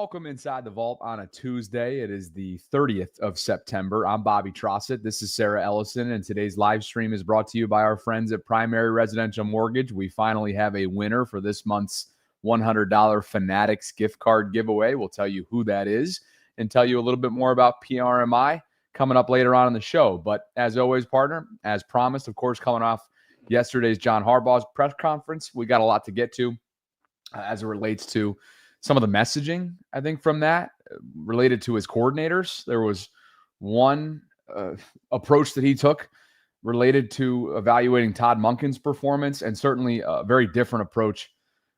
Welcome inside the vault on a Tuesday. It is the 30th of September. I'm Bobby Trossett. This is Sarah Ellison, and today's live stream is brought to you by our friends at Primary Residential Mortgage. We finally have a winner for this month's $100 Fanatics gift card giveaway. We'll tell you who that is and tell you a little bit more about PRMI coming up later on in the show. But as always, partner, as promised, of course, coming off yesterday's John Harbaugh's press conference, we got a lot to get to as it relates to some of the messaging, I think, from that related to his coordinators. There was one approach that he took related to evaluating Todd Monken's performance, and certainly a very different approach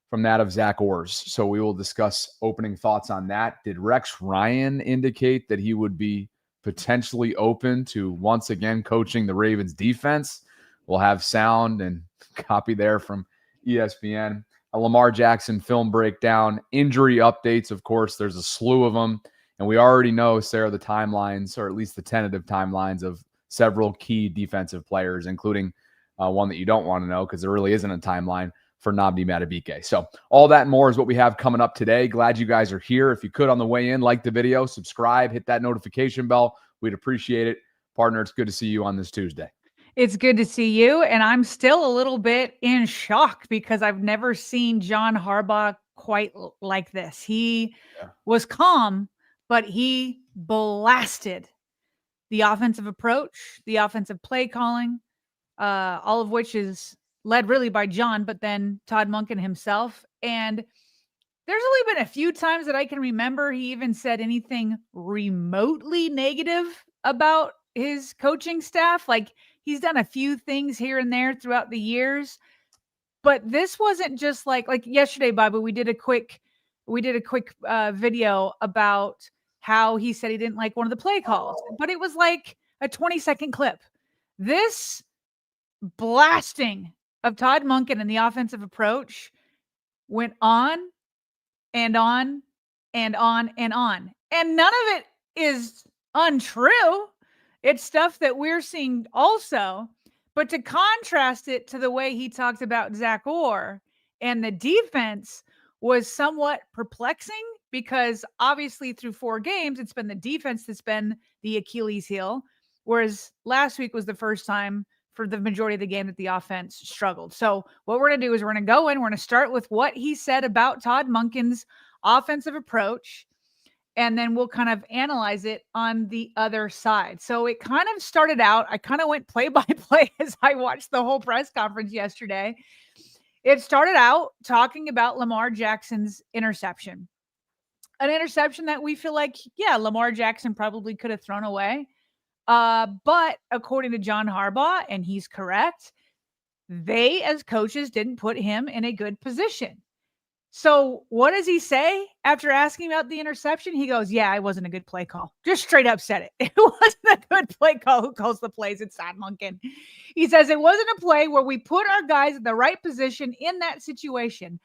from that of Zach Orr's. So we will discuss opening thoughts on that. Did Rex Ryan indicate that he would be potentially open to once again coaching the Ravens defense? We'll have sound and copy there from ESPN. A Lamar Jackson film breakdown, injury updates. Of course, there's a slew of them. And we already know, Sarah, the timelines, or at least the tentative timelines of several key defensive players, including one that you don't want to know because there really isn't a timeline for Nnamdi Madubuike. So all that and more is what we have coming up today. Glad you guys are here. If you could, on the way in, like the video, subscribe, hit that notification bell. We'd appreciate it. Partner, it's good to see you on this Tuesday. It's good to see you, and I'm still a little bit in shock because I've never seen John Harbaugh quite like this. He was calm, but he blasted the offensive approach, the offensive play calling, all of which is led really by John, but then Todd Monken himself. And there's only been a few times that I can remember he even said anything remotely negative about his coaching staff. Like, he's done a few things here and there throughout the years, but this wasn't just like yesterday, Bobby, we did a quick video about how he said he didn't like one of the play calls, but it was like a 20-second clip. This blasting of Todd Monken and the offensive approach went on and on and on and on. And none of it is untrue. It's stuff that we're seeing also, but to contrast it to the way he talked about Zach Orr and the defense was somewhat perplexing because obviously through 4 games, it's been the defense that's been the Achilles heel, whereas last week was the first time for the majority of the game that the offense struggled. So what we're going to do is we're going to go in, we're going to start with what he said about Todd Monken's offensive approach, and then we'll kind of analyze it on the other side. So it kind of started out, I kind of went play by play as I watched the whole press conference yesterday. It started out talking about Lamar Jackson's interception. An interception that we feel like, yeah, Lamar Jackson probably could have thrown away. But according to John Harbaugh, and he's correct, they as coaches didn't put him in a good position. So what does he say after asking about the interception? He goes, yeah, it wasn't a good play call. Just straight up said it. It wasn't a good play call. Who calls the plays? It's Todd Monken. He says it wasn't a play where we put our guys in the right position in that situation.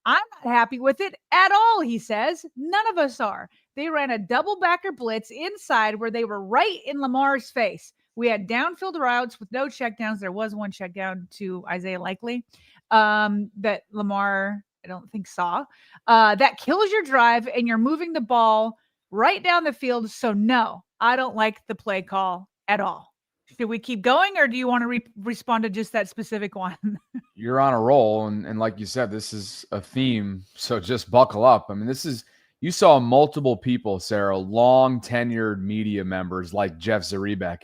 I'm not happy with it at all, he says. None of us are. They ran a double backer blitz inside where they were right in Lamar's face. We had downfield routes with no checkdowns. There was one check down to Isaiah Likely that Lamar, I don't think, saw. That kills your drive, and you're moving the ball right down the field. So no, I don't like the play call at all. Should we keep going, or do you want to respond to just that specific one? You're on a roll, and like you said, this is a theme, so just buckle up. I mean, you saw multiple people, Sarah, long tenured media members like Jeff Zaribek,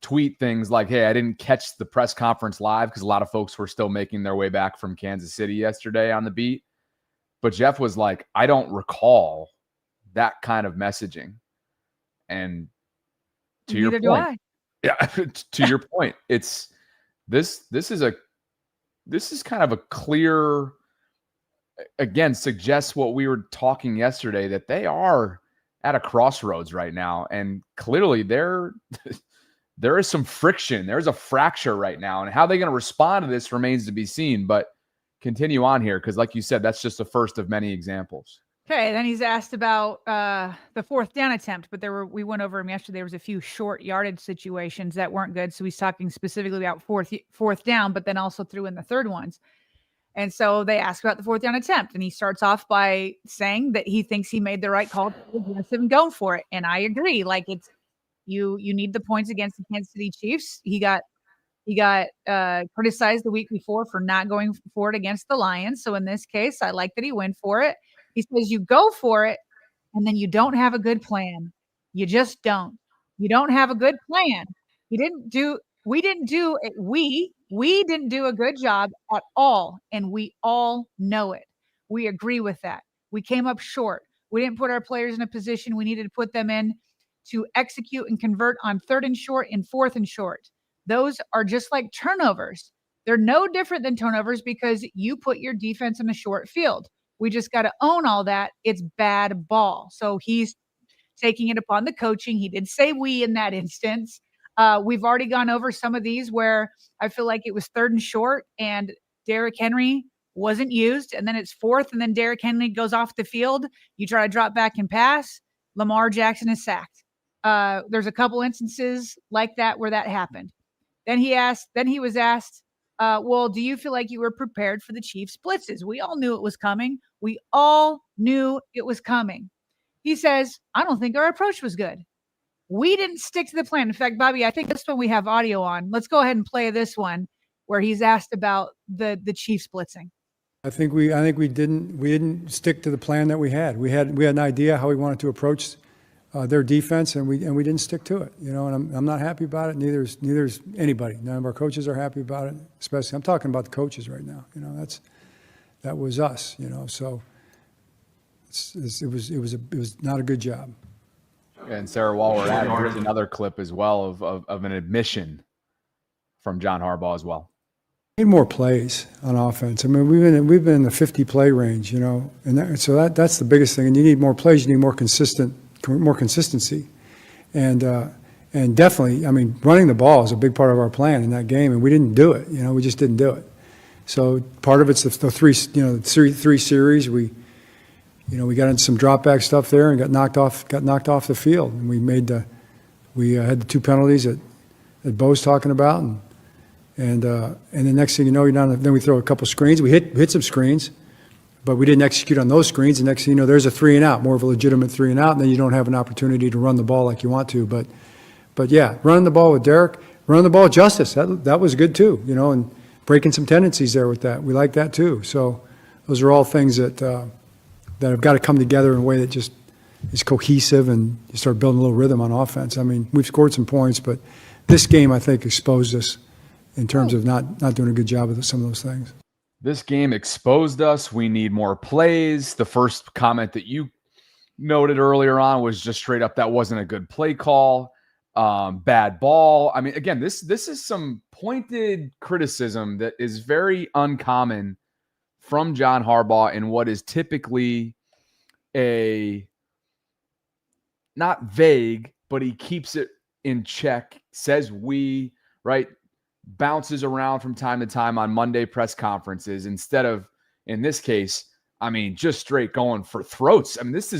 tweet things like, hey, I didn't catch the press conference live because a lot of folks were still making their way back from Kansas City yesterday on the beat. But Jeff was like, I don't recall that kind of messaging. And to your point, to your point, it's this is kind of a clear, again, suggests what we were talking yesterday, that they are at a crossroads right now. And clearly there is some friction. There's a fracture right now. And how they're going to respond to this remains to be seen. But continue on here, because like you said, that's just the first of many examples. Okay, then he's asked about the 4th down attempt, but we went over him yesterday. There was a few short yardage situations that weren't good. So he's talking specifically about fourth down, but then also threw in the third ones. And so they ask about the 4th down attempt, and he starts off by saying that he thinks he made the right call to be aggressive and go for it. And I agree. Like, it's you need the points against the Kansas City Chiefs. He got criticized the week before for not going for it against the Lions. So in this case, I like that he went for it. He says you go for it, and then you don't have a good plan. You just don't. You don't have a good plan. We didn't do a good job at all, and we all know it. We agree with that. We came up short. We didn't put our players in a position we needed to put them in to execute and convert on 3rd and short and 4th and short. Those are just like turnovers. They're no different than turnovers because you put your defense in a short field. We just got to own all that. It's bad ball. So he's taking it upon the coaching. He did say we in that instance. We've already gone over some of these where I feel like it was 3rd and short and Derrick Henry wasn't used. And then it's 4th and then Derrick Henry goes off the field. You try to drop back and pass. Lamar Jackson is sacked. There's a couple instances like that where that happened. Then he was asked, well, do you feel like you were prepared for the Chiefs blitzes? We all knew it was coming. He says, I don't think our approach was good. We didn't stick to the plan. In fact, Bobby, I think this one we have audio on. Let's go ahead and play this one where he's asked about the Chiefs blitzing. I think we didn't stick to the plan that we had. We had an idea how we wanted to approach their defense, and we didn't stick to it. And I'm not happy about it. Neither's anybody. None of our coaches are happy about it. Especially, I'm talking about the coaches right now. That was us. So it was not a good job. And Sarah, while we're at it, here's another clip as well of an admission from John Harbaugh as well. Need more plays on offense. I mean, we've been in the 50 play range, and so that's the biggest thing. And you need more plays. You need more consistency, and definitely, I mean, running the ball is a big part of our plan in that game, and we didn't do it. We just didn't do it. So part of it's the three series. We got into some drop back stuff there and got knocked off the field, and we had the 2 penalties that Bo's talking about, and the next thing you know, you're down. Then we throw a couple screens. We hit some screens, but we didn't execute on those screens. The next thing you know, there's a 3 and out, more of a legitimate 3 and out, and then you don't have an opportunity to run the ball like you want to. But yeah, running the ball with Derrick, running the ball with Justice, that was good too. And breaking some tendencies there with that, we like that too. So those are all things that have got to come together in a way that just is cohesive, and you start building a little rhythm on offense. I mean, we've scored some points, but this game, I think, exposed us in terms of not doing a good job with some of those things. This game exposed us. We need more plays. The first comment that you noted earlier on was just straight up, that wasn't a good play call. Bad ball. I mean, again, this is some pointed criticism that is very uncommon from John Harbaugh in what is typically a not vague, but he keeps it in check, says we, right? Bounces around from time to time on Monday press conferences instead of, in this case, I mean, just straight going for throats. I mean, this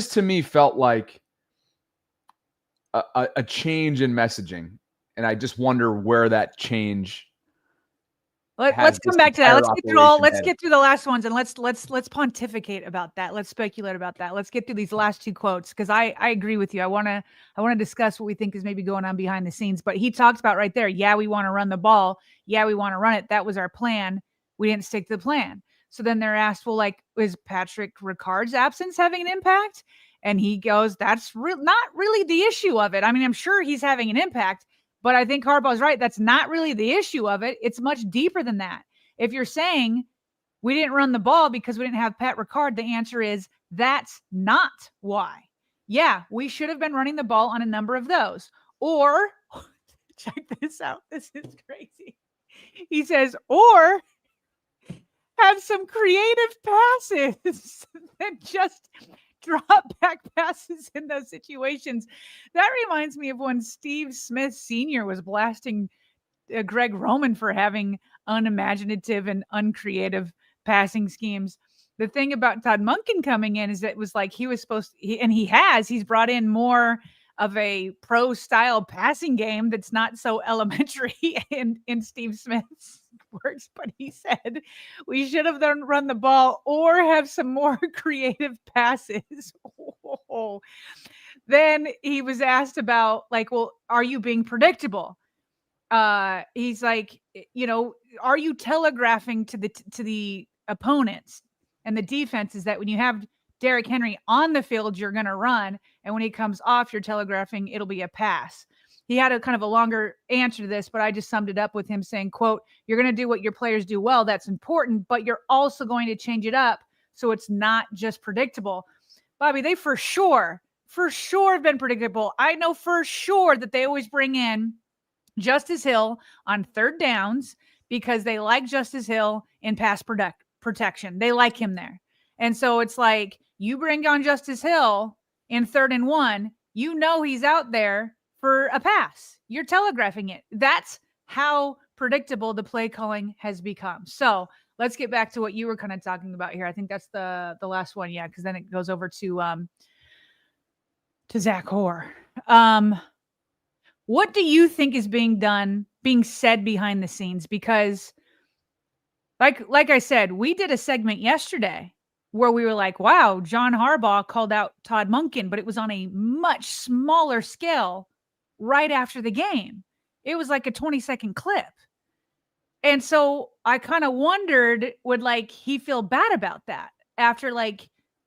to me felt like a change in messaging, and I just wonder where that change. Let's come back to that. Let's get through the last ones, and let's pontificate about that. Let's speculate about that. Let's get through these last 2 quotes, because I agree with you. I want to discuss what we think is maybe going on behind the scenes. But he talks about right there, yeah, we want to run the ball. Yeah, we want to run it. That was our plan. We didn't stick to the plan. So then they're asked, well, like, is Patrick Ricard's absence having an impact? And he goes, that's not really the issue of it. I mean, I'm sure he's having an impact, but I think Harbaugh's right. That's not really the issue of it. It's much deeper than that. If you're saying we didn't run the ball because we didn't have Pat Ricard, the answer is that's not why. Yeah, we should have been running the ball on a number of those. Or, check this out. This is crazy. He says, or have some creative passes that just drop back passes in those situations. That reminds me of when Steve Smith Sr. was blasting Greg Roman for having unimaginative and uncreative passing schemes. The thing about Todd Monken coming in is that it was like he was supposed to, he's brought in more of a pro style passing game that's not so elementary in Steve Smith's works, but he said we should have done run the ball or have some more creative passes. Oh. Then he was asked about like, well, are you being predictable? He's like, are you telegraphing to the opponents and the defenses that when you have Derrick Henry on the field, you're going to run, and when he comes off, you're telegraphing it'll be a pass. He had a kind of a longer answer to this, but I just summed it up with him saying, quote, you're going to do what your players do well. That's important, but you're also going to change it up so it's not just predictable. Bobby, they for sure have been predictable. I know for sure that they always bring in Justice Hill on third downs because they like Justice Hill in pass protection. They like him there. And so it's like you bring on Justice Hill in 3rd and 1, he's out there for a pass. You're telegraphing it. That's how predictable the play calling has become. So let's get back to what you were kind of talking about here. I think that's the last one. Yeah. Cause then it goes over to Zach Hoare. What do you think is being said behind the scenes? Because like I said, we did a segment yesterday where we were like, wow, John Harbaugh called out Todd Monken, but it was on a much smaller scale right after the game. It was like a 20-second clip. And so I kind of wondered, would like he feel bad about that after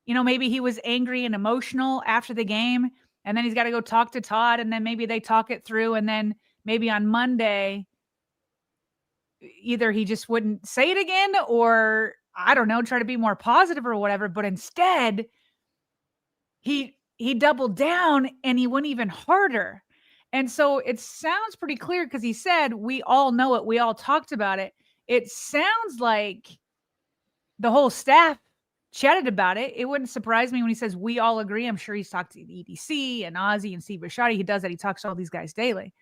maybe he was angry and emotional after the game, and then he's got to go talk to Todd, and then maybe they talk it through, and then maybe on Monday, either he just wouldn't say it again, or I don't know, try to be more positive or whatever. But instead, he doubled down and he went even harder. And so it sounds pretty clear because he said, we all know it. We all talked about it. It sounds like the whole staff chatted about it. It wouldn't surprise me when he says we all agree. I'm sure he's talked to the EDC and Ozzie and Steve Bisciotti. He does that. He talks to all these guys daily.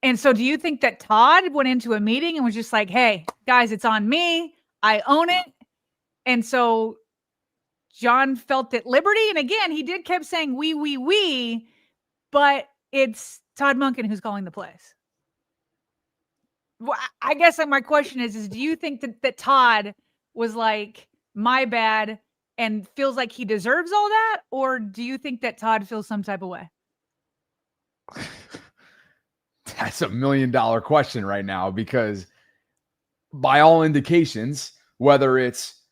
And so do you think that Todd went into a meeting and was just like, hey, guys, it's on me. I own it. And so John felt at liberty. And again, he kept saying we, but it's Todd Monken who's calling the plays. Well, I guess my question is do you think that Todd was like, my bad, and feels like he deserves all that? Or do you think that Todd feels some type of way? That's $1 million question right now, because by all indications, whether it's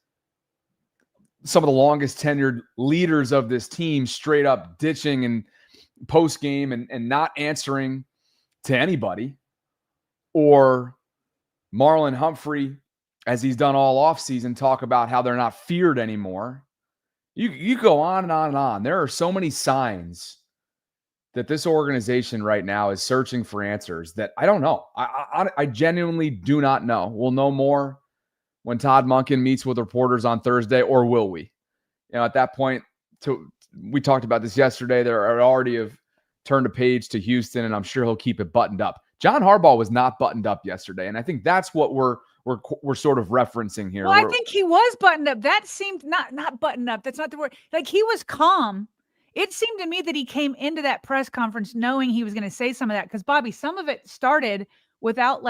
some of the longest tenured leaders of this team straight up ditching and post game and not answering to anybody, or Marlon Humphrey, as he's done all offseason, talk about how they're not feared anymore. You go on and on and on. There are so many signs that this organization right now is searching for answers that I don't know. I genuinely do not know. We'll know more when Todd Monken meets with reporters on Thursday, or will we? At that point, we talked about this yesterday. They're already have turned a page to Houston, and I'm sure he'll keep it buttoned up. John Harbaugh was not buttoned up yesterday, and I think that's what we're sort of referencing here. Well, I think he was buttoned up. That seemed not buttoned up. That's not the word. Like, he was calm. It seemed to me that he came into that press conference knowing he was going to say some of that. Because Bobby, some of it started without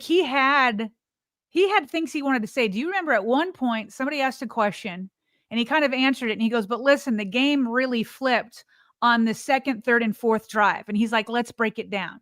he had things he wanted to say. Do you remember at one point somebody asked a question and he kind of answered it, and he goes, "But listen, the game really flipped on the 2nd, 3rd, and 4th drive." And he's like, "Let's break it down."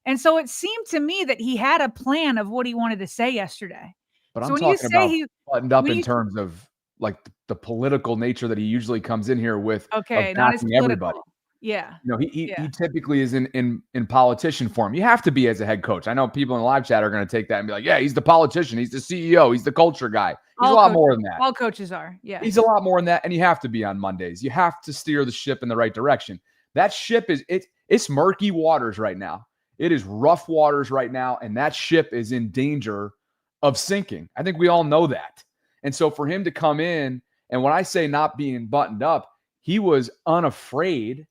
And so it seemed to me that he had a plan of what he wanted to say yesterday. But so I'm talking about buttoned up in terms of like the political nature that he usually comes in here with. Okay, not as political. Everybody. Yeah. He typically is in politician form. You have to be as a head coach. I know people in the live chat are going to take that and be like, yeah, he's the politician. He's the CEO. He's the culture guy. He's a lot more than that. All coaches are. Yeah. He's a lot more than that. And you have to be on Mondays. You have to steer the ship in the right direction. That ship it's murky waters right now. It is rough waters right now. And that ship is in danger of sinking. I think we all know that. And so for him to come in, and when I say not being buttoned up, he was unafraid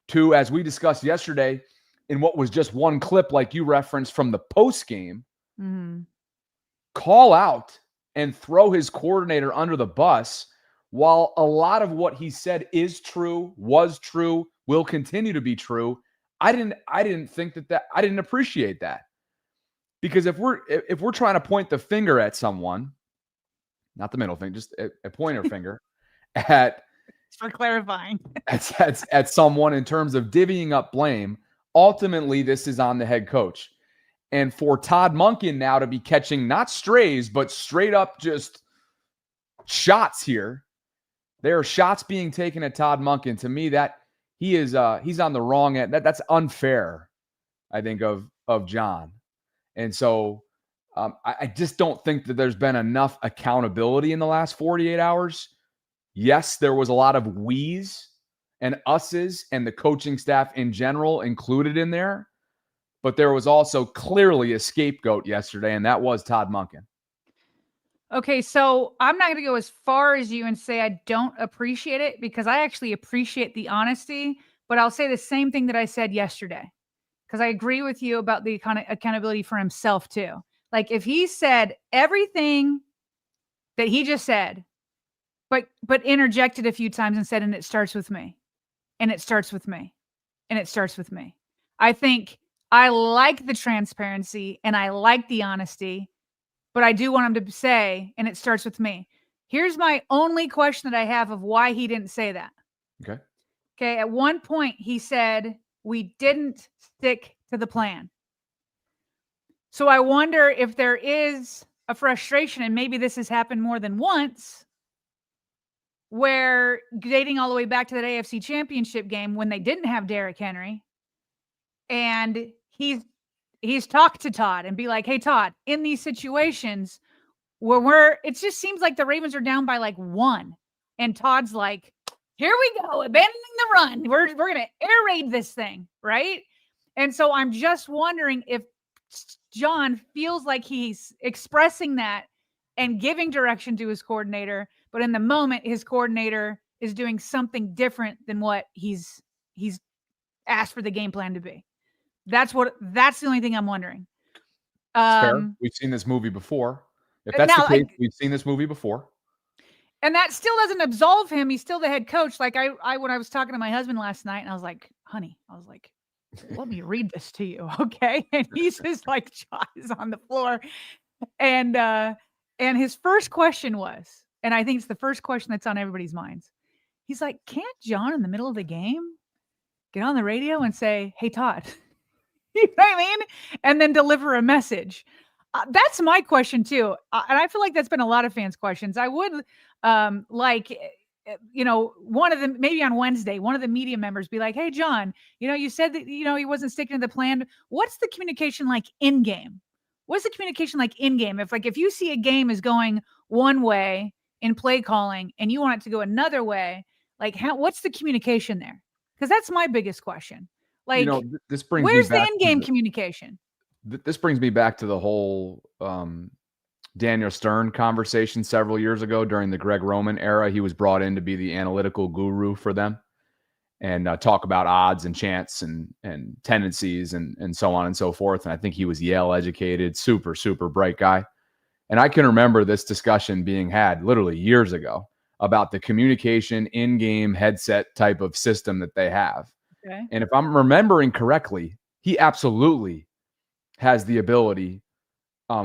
to, as we discussed yesterday, in what was just one clip, like you referenced from the post game, call out and throw his coordinator under the bus. While a lot of what he said is true, was true, will continue to be true, I didn't think that I didn't appreciate that. Because if we're trying to point the finger at someone, not the middle finger, just a pointer finger at For clarifying. at someone in terms of divvying up blame, ultimately this is on the head coach. And for Todd Monken now to be catching not strays, but straight up just shots here. There are shots being taken at Todd Monken. To me, that he's on the wrong end. That's unfair, I think, of John. And so I just don't think that there's been enough accountability in the last 48 hours. Yes, there was a lot of we's and us's and the coaching staff in general included in there. But there was also clearly a scapegoat yesterday, and that was Todd Monken. Okay, so I'm not going to go as far as you and say I don't appreciate it, because I actually appreciate the honesty, but I'll say the same thing that I said yesterday, because I agree with you about the accountability for himself too. Like if he said everything that he just said, but interjected a few times and said, and it starts with me, and it starts with me, and it starts with me. I think I like the transparency and I like the honesty, but I do want him to say, and it starts with me. Here's my only question that I have of why he didn't say that. Okay. At one point he said, we didn't stick to the plan. So I wonder if there is a frustration, and maybe this has happened more than once, where dating all the way back to that AFC Championship game when they didn't have Derrick Henry, and he's talked to Todd and be like, hey, Todd, in these situations where it just seems like the Ravens are down by like 1, and Todd's like, here we go, abandoning the run. We're going to air raid this thing, right? And so I'm just wondering if John feels like he's expressing that and giving direction to his coordinator, but in the moment, his coordinator is doing something different than what he's asked for the game plan to be. That's the only thing I'm wondering. Fair. We've seen this movie before. If that's the case, we've seen this movie before. And that still doesn't absolve him. He's still the head coach. Like I when I was talking to my husband last night, and I was like, honey, let me read this to you, okay? And he's just like, jaw is on the floor. And his first question was, and I think it's the first question that's on everybody's minds. He's like, can't John in the middle of the game get on the radio and say, hey, Todd, you know what I mean? And then deliver a message. That's my question too. And I feel like that's been a lot of fans' questions. I would one of them, maybe on Wednesday, one of the media members be like, hey, John, you said that, he wasn't sticking to the plan. What's the communication like in game? What's the communication like in game? If you see a game is going one way in play calling and you want it to go another way, what's the communication there? Because that's my biggest question. This brings where's me back the in-game communication? This brings me back to the whole Daniel Stern conversation several years ago during the Greg Roman era. He was brought in to be the analytical guru for them and talk about odds and chance and tendencies and so on and so forth. And I think he was Yale educated, super, super bright guy. And I can remember this discussion being had literally years ago about the communication in-game headset type of system that they have. Okay. And if I'm remembering correctly, he absolutely has the ability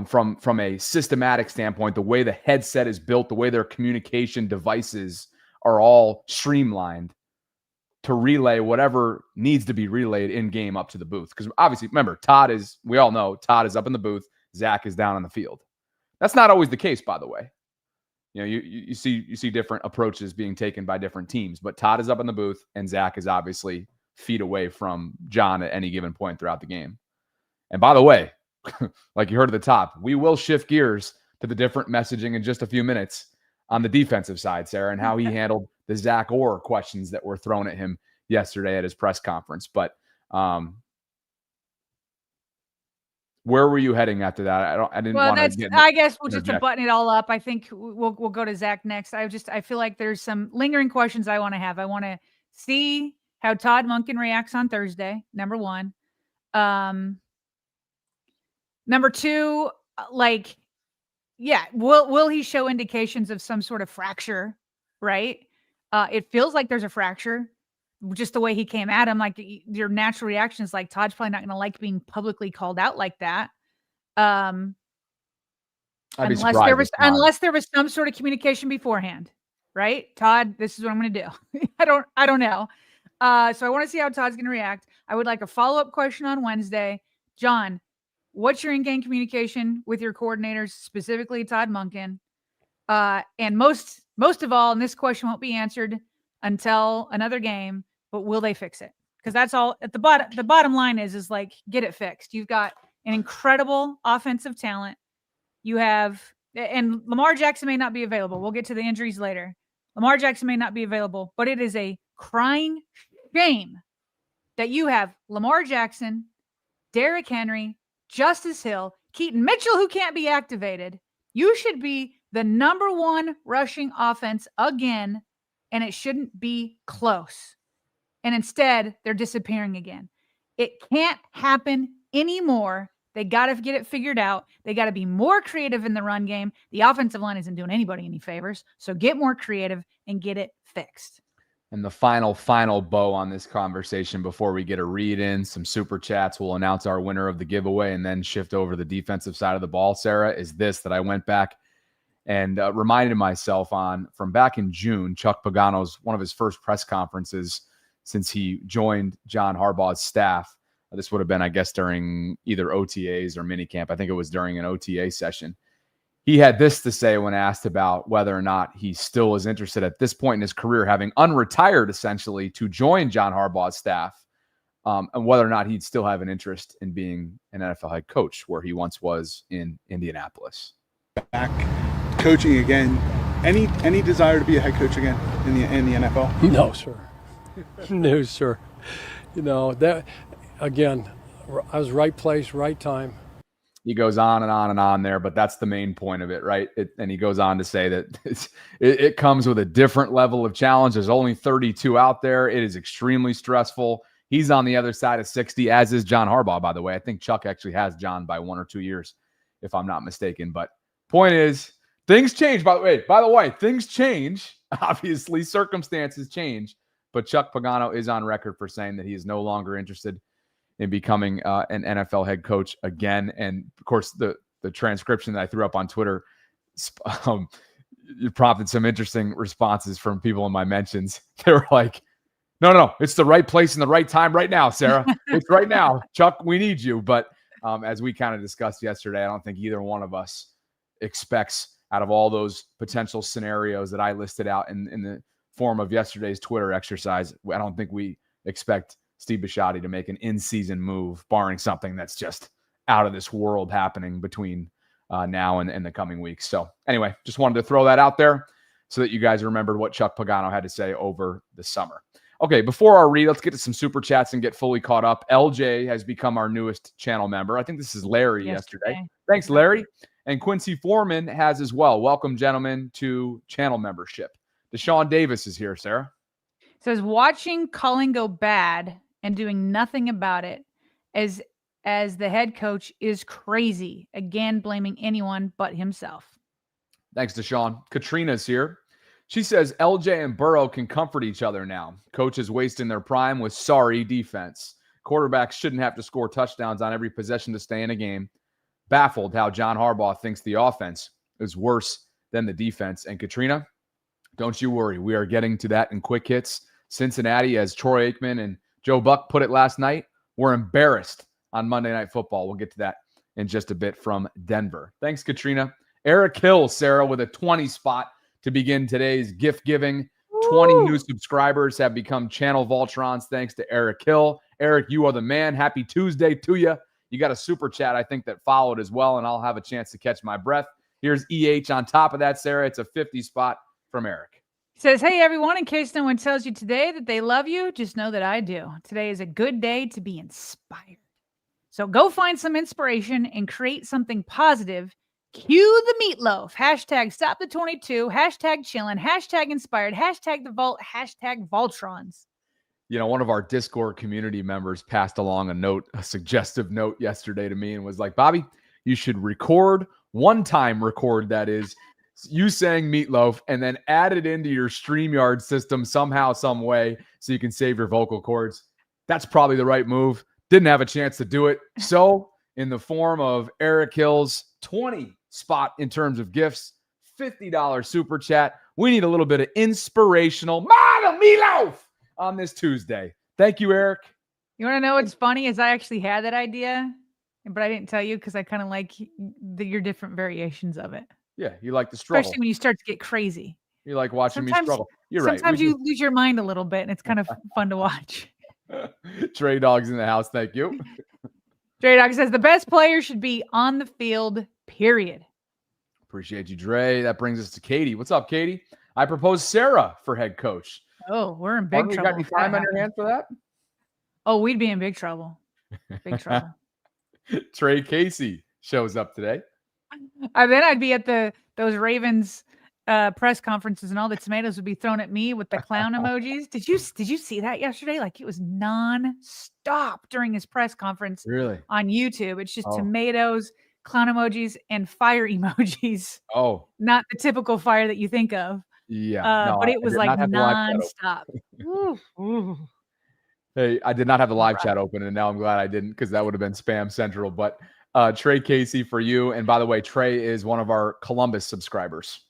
from a systematic standpoint, the way the headset is built, the way their communication devices are all streamlined to relay whatever needs to be relayed in game up to the booth. Because obviously, remember, we all know Todd is up in the booth, Zach is down on the field. That's not always the case, by the way. You see different approaches being taken by different teams, but Todd is up in the booth and Zach is obviously feet away from John at any given point throughout the game. And by the way, like you heard at the top, we will shift gears to the different messaging in just a few minutes on the defensive side, Sarah, and how he handled the Zach Orr questions that were thrown at him yesterday at his press conference. But where were you heading after that? I guess we'll just to button it all up. I think we'll go to Zach next. I feel like there's some lingering questions I want to have. I want to see how Todd Monken reacts on Thursday. Number one. Number two, will he show indications of some sort of fracture? Right. It feels like there's a fracture. Just the way he came at him, like your natural reaction is like Todd's probably not going to like being publicly called out like that. I'd be surprised if Todd- unless there was some sort of communication beforehand, right? Todd, this is what I'm going to do. I don't know. So I want to see how Todd's going to react. I would like a follow-up question on Wednesday. John, what's your in-game communication with your coordinators, specifically Todd Monken? And most of all, and this question won't be answered until another game, but will they fix it? Because that's all at the bottom. The bottom line is like, get it fixed. You've got an incredible offensive talent. You have, and Lamar Jackson may not be available. We'll get to the injuries later. Lamar Jackson may not be available, but it is a crying shame that you have Lamar Jackson, Derrick Henry, Justice Hill, Keaton Mitchell, who can't be activated. You should be the number one rushing offense again, and it shouldn't be close. And instead, they're disappearing again. It can't happen anymore. They got to get it figured out. They got to be more creative in the run game. The offensive line isn't doing anybody any favors. So get more creative and get it fixed. And the final bow on this conversation before we get a read in, some super chats, we'll announce our winner of the giveaway and then shift over to the defensive side of the ball, Sarah, is this that I went back and reminded myself from back in June. Chuck Pagano's one of his first press conferences since he joined John Harbaugh's staff. This would have been, I guess, during either OTAs or minicamp. I think it was during an OTA session. He had this to say when asked about whether or not he still is interested at this point in his career, having unretired essentially, to join John Harbaugh's staff, and whether or not he'd still have an interest in being an NFL head coach where he once was in Indianapolis. Back coaching again. Any desire to be a head coach again in the NFL? No, sir. No, sir. That again, I was right place, right time. He goes on and on and on there, but that's the main point of it, right? And he goes on to say that it comes with a different level of challenge. There's only 32 out there. It is extremely stressful. He's on the other side of 60, as is John Harbaugh, by the way. I think Chuck actually has John by 1 or 2 years, if I'm not mistaken. But point is, things change. By the way, things change. Obviously, circumstances change. But Chuck Pagano is on record for saying that he is no longer interested in becoming an NFL head coach again. And of course, the transcription that I threw up on Twitter it prompted some interesting responses from people in my mentions. They were like, no, it's the right place and the right time right now, Sarah. It's right now. Chuck, we need you. But as we kind of discussed yesterday, I don't think either one of us expects, out of all those potential scenarios that I listed out in the form of yesterday's Twitter exercise, I don't think we expect Steve Bisciotti to make an in-season move, barring something that's just out of this world happening between now and the coming weeks. So anyway, just wanted to throw that out there so that you guys remembered what Chuck Pagano had to say over the summer. Okay, before our read, let's get to some super chats and get fully caught up. LJ has become our newest channel member. I think this is Larry yesterday. Thanks, Larry. And Quincy Foreman has as well. Welcome, gentlemen, to channel membership. Deshaun Davis is here, Sarah. Says watching Cullen go bad and doing nothing about it as the head coach is crazy. Again, blaming anyone but himself. Thanks, Deshaun. Katrina's here. She says LJ and Burrow can comfort each other now. Coaches wasting their prime with sorry defense. Quarterbacks shouldn't have to score touchdowns on every possession to stay in a game. Baffled how John Harbaugh thinks the offense is worse than the defense. And Katrina, don't you worry. We are getting to that in quick hits. Cincinnati, as Troy Aikman and Joe Buck put it last night, were embarrassed on Monday Night Football. We'll get to that in just a bit from Denver. Thanks, Katrina. Eric Hill, Sarah, with a 20 spot to begin today's gift giving. 20 new subscribers have become channel Voltrons thanks to Eric Hill. Eric, you are the man. Happy Tuesday to you. You got a super chat, I think, that followed as well, and I'll have a chance to catch my breath. Here's EH on top of that, Sarah. It's a 50 spot from Eric. Says, hey, everyone, in case no one tells you today that they love you, just know that I do. Today is a good day to be inspired. So go find some inspiration and create something positive. Cue the meatloaf. Hashtag stop the 22. Hashtag chillin'. Hashtag inspired. Hashtag the vault. Hashtag Voltrons. You know, one of our Discord community members passed along a suggestive note yesterday to me and was like, Bobby, you should record, one-time record, that is, you saying meatloaf, and then add it into your StreamYard system somehow, some way, so you can save your vocal cords. That's probably the right move. Didn't have a chance to do it. So in the form of Eric Hill's 20 spot in terms of gifts, $50 super chat. We need a little bit of inspirational meatloaf on this Tuesday. Thank you, Eric. You want to know what's funny is I actually had that idea, but I didn't tell you because I kind of like your different variations of it. Yeah, you like the struggle. Especially when you start to get crazy. You like watching me struggle. You're right. Sometimes you lose your mind a little bit, and it's kind of fun to watch. Trey Dog's in the house. Thank you. Trey Dog says the best player should be on the field, period. Appreciate you, Dre. That brings us to Katie. What's up, Katie? I proposed Sarah for head coach. Oh, we're in big trouble. You got any time on your hand for that? Oh, we'd be in big trouble. Big trouble. Trey Casey shows up today. Then I'd be at those Ravens press conferences, and all the tomatoes would be thrown at me with the clown emojis. Did you see that yesterday? Like, it was non-stop during his press conference. Really? On YouTube. It's just tomatoes, clown emojis, and fire emojis. Oh. Not the typical fire that you think of. Yeah. But it was like non-stop. Hey, I did not have the live chat open, and now I'm glad I didn't, because that would have been spam central. But Trey Casey for you. And by the way, Trey is one of our Columbus subscribers.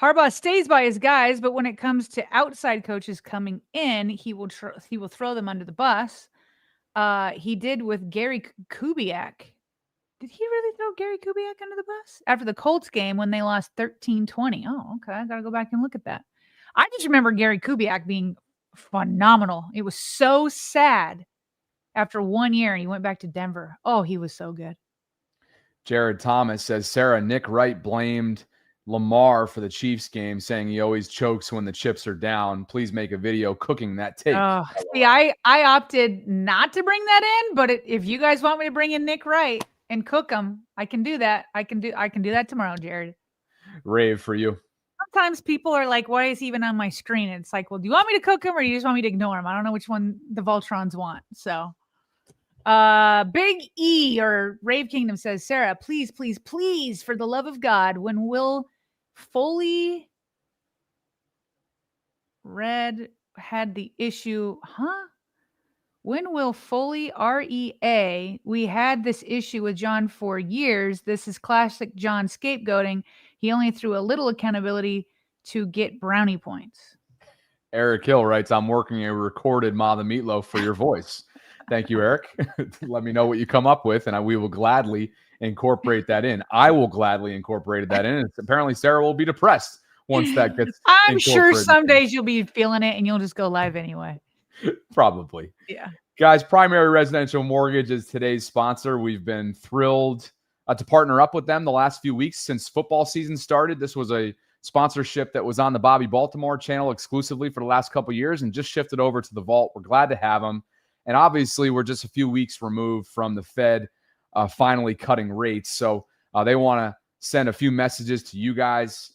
Harbaugh stays by his guys, but when it comes to outside coaches coming in, he will throw them under the bus. He did with Gary Kubiak. Did he really throw Gary Kubiak under the bus? After the Colts game when they lost 13-20. Oh, okay. I got to go back and look at that. I just remember Gary Kubiak being phenomenal. It was so sad after 1 year and he went back to Denver. Oh, he was so good. Jared Thomas says, Sarah, Nick Wright blamed Lamar for the Chiefs game, saying he always chokes when the chips are down. Please make a video cooking that take. See, I opted not to bring that in, but if you guys want me to bring in Nick Wright and cook him, I can do that. I can do that tomorrow, Jared. Rave for you. Sometimes people are like, why is he even on my screen? And it's like, well, do you want me to cook him or do you just want me to ignore him? I don't know which one the Voltrons want. So Big E or Rave Kingdom says, Sarah, please, please, please, for the love of God, when will Foley Red had the issue, when will Foley REA? We had this issue with John for years. This is classic John scapegoating. He only threw a little accountability to get brownie points. Eric Hill writes, I'm working a recorded Ma the Meatloaf for your voice. Thank you, Eric. Let me know what you come up with, and we will gladly incorporate that in. I will gladly incorporate that in. And apparently, Sarah will be depressed once that gets I'm sure some days you'll be feeling it, and you'll just go live anyway. Probably. Yeah. Guys, Primary Residential Mortgage is today's sponsor. We've been thrilled to partner up with them the last few weeks since football season started. This was a sponsorship that was on the Bobby Baltimore channel exclusively for the last couple of years and just shifted over to the Vault. We're glad to have them. And obviously, we're just a few weeks removed from the Fed finally cutting rates. So they want to send a few messages to you guys.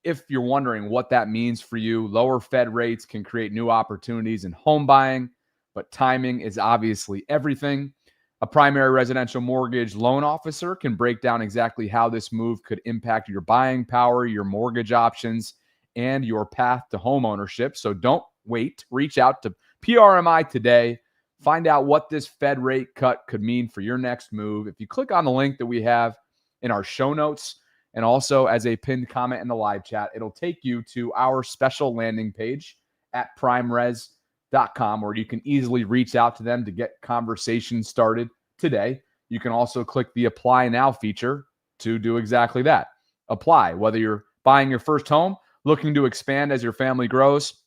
If you're wondering what that means for you, lower Fed rates can create new opportunities in home buying, but timing is obviously everything. A primary residential mortgage loan officer can break down exactly how this move could impact your buying power, your mortgage options, and your path to home ownership. So don't wait. Reach out to PRMI today. Find out what this Fed rate cut could mean for your next move. If you click on the link that we have in our show notes and also as a pinned comment in the live chat, it'll take you to our special landing page at primeres.com where you can easily reach out to them to get conversations started today. You can also click the Apply Now feature to do exactly that. Apply, whether you're buying your first home, looking to expand as your family grows,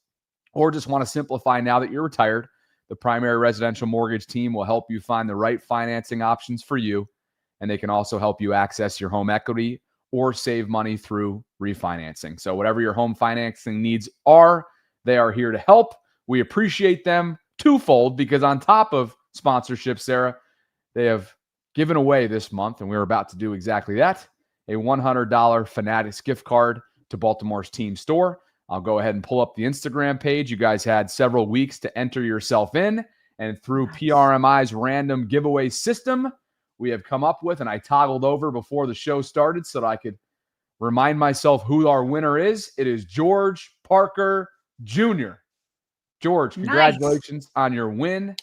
or just want to simplify now that you're retired. The Primary Residential Mortgage team will help you find the right financing options for you, and they can also help you access your home equity or save money through refinancing. So whatever your home financing needs are, they are here to help. We appreciate them twofold because on top of sponsorship, Sarah, they have given away this month, and we're about to do exactly that, a $100 Fanatics gift card to Baltimore's team store. I'll go ahead and pull up the Instagram page. You guys had several weeks to enter yourself in, and through PRMI's random giveaway system, we have come up with, and I toggled over before the show started so that I could remind myself who our winner is. It is George Parker Jr. George, congratulations on your win.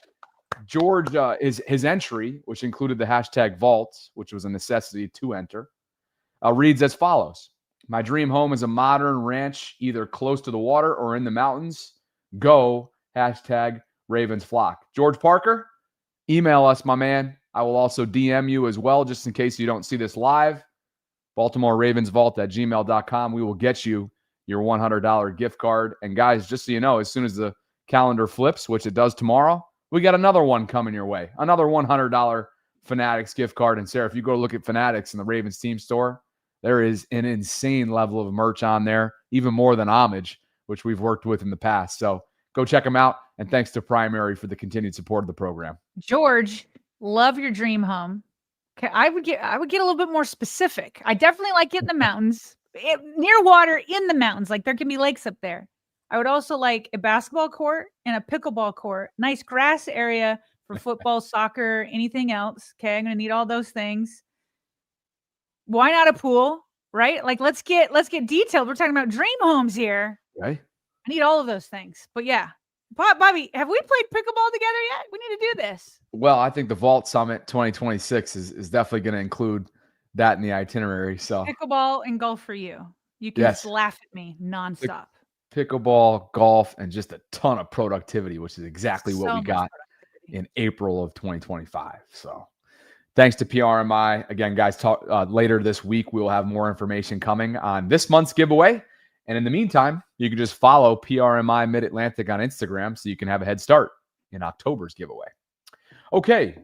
George, his entry, which included the hashtag vault, which was a necessity to enter, reads as follows. My dream home is a modern ranch, either close to the water or in the mountains. Go, hashtag Ravens flock. George Parker, email us, my man. I will also DM you as well, just in case you don't see this live. BaltimoreRavensVault@gmail.com. We will get you your $100 gift card. And guys, just so you know, as soon as the calendar flips, which it does tomorrow, we got another one coming your way. Another $100 Fanatics gift card. And Sarah, if you go look at Fanatics in the Ravens team store, there is an insane level of merch on there, even more than Homage, which we've worked with in the past. So go check them out. And thanks to Primary for the continued support of the program. George, love your dream home. Okay, I would get a little bit more specific. I definitely like it in the mountains, near water, in the mountains. Like there can be lakes up there. I would also like a basketball court and a pickleball court, nice grass area for football, soccer, anything else. Okay, I'm gonna need all those things. Why not a pool, right? Like let's get detailed. We're talking about dream homes here. Right. I need all of those things. But yeah, Bobby, have we played pickleball together yet? We need to do this. Well, I think the Vault Summit 2026 is definitely going to include that in the itinerary. So pickleball and golf for you. You can just laugh at me nonstop. Pickleball, golf, and just a ton of productivity, which is exactly what we got in April of 2025. So thanks to PRMI. Again, guys, later this week, we will have more information coming on this month's giveaway. And in the meantime, you can just follow PRMI Mid-Atlantic on Instagram so you can have a head start in October's giveaway. Okay,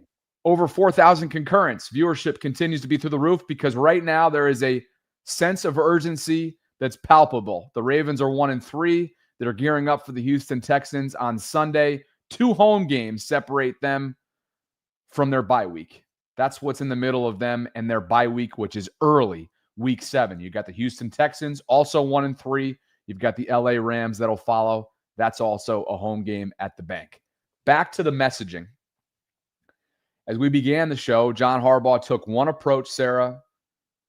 over 4,000 concurrents. Viewership continues to be through the roof because right now there is a sense of urgency that's palpable. The Ravens are 1-3. They're gearing up for the Houston Texans on Sunday. 2 home games separate them from their bye week. That's what's in the middle of them and their bye week, which is early, week 7. You got the Houston Texans, also 1-3. You've got the LA Rams that'll follow. That's also a home game at the bank. Back to the messaging. As we began the show, John Harbaugh took one approach, Sarah,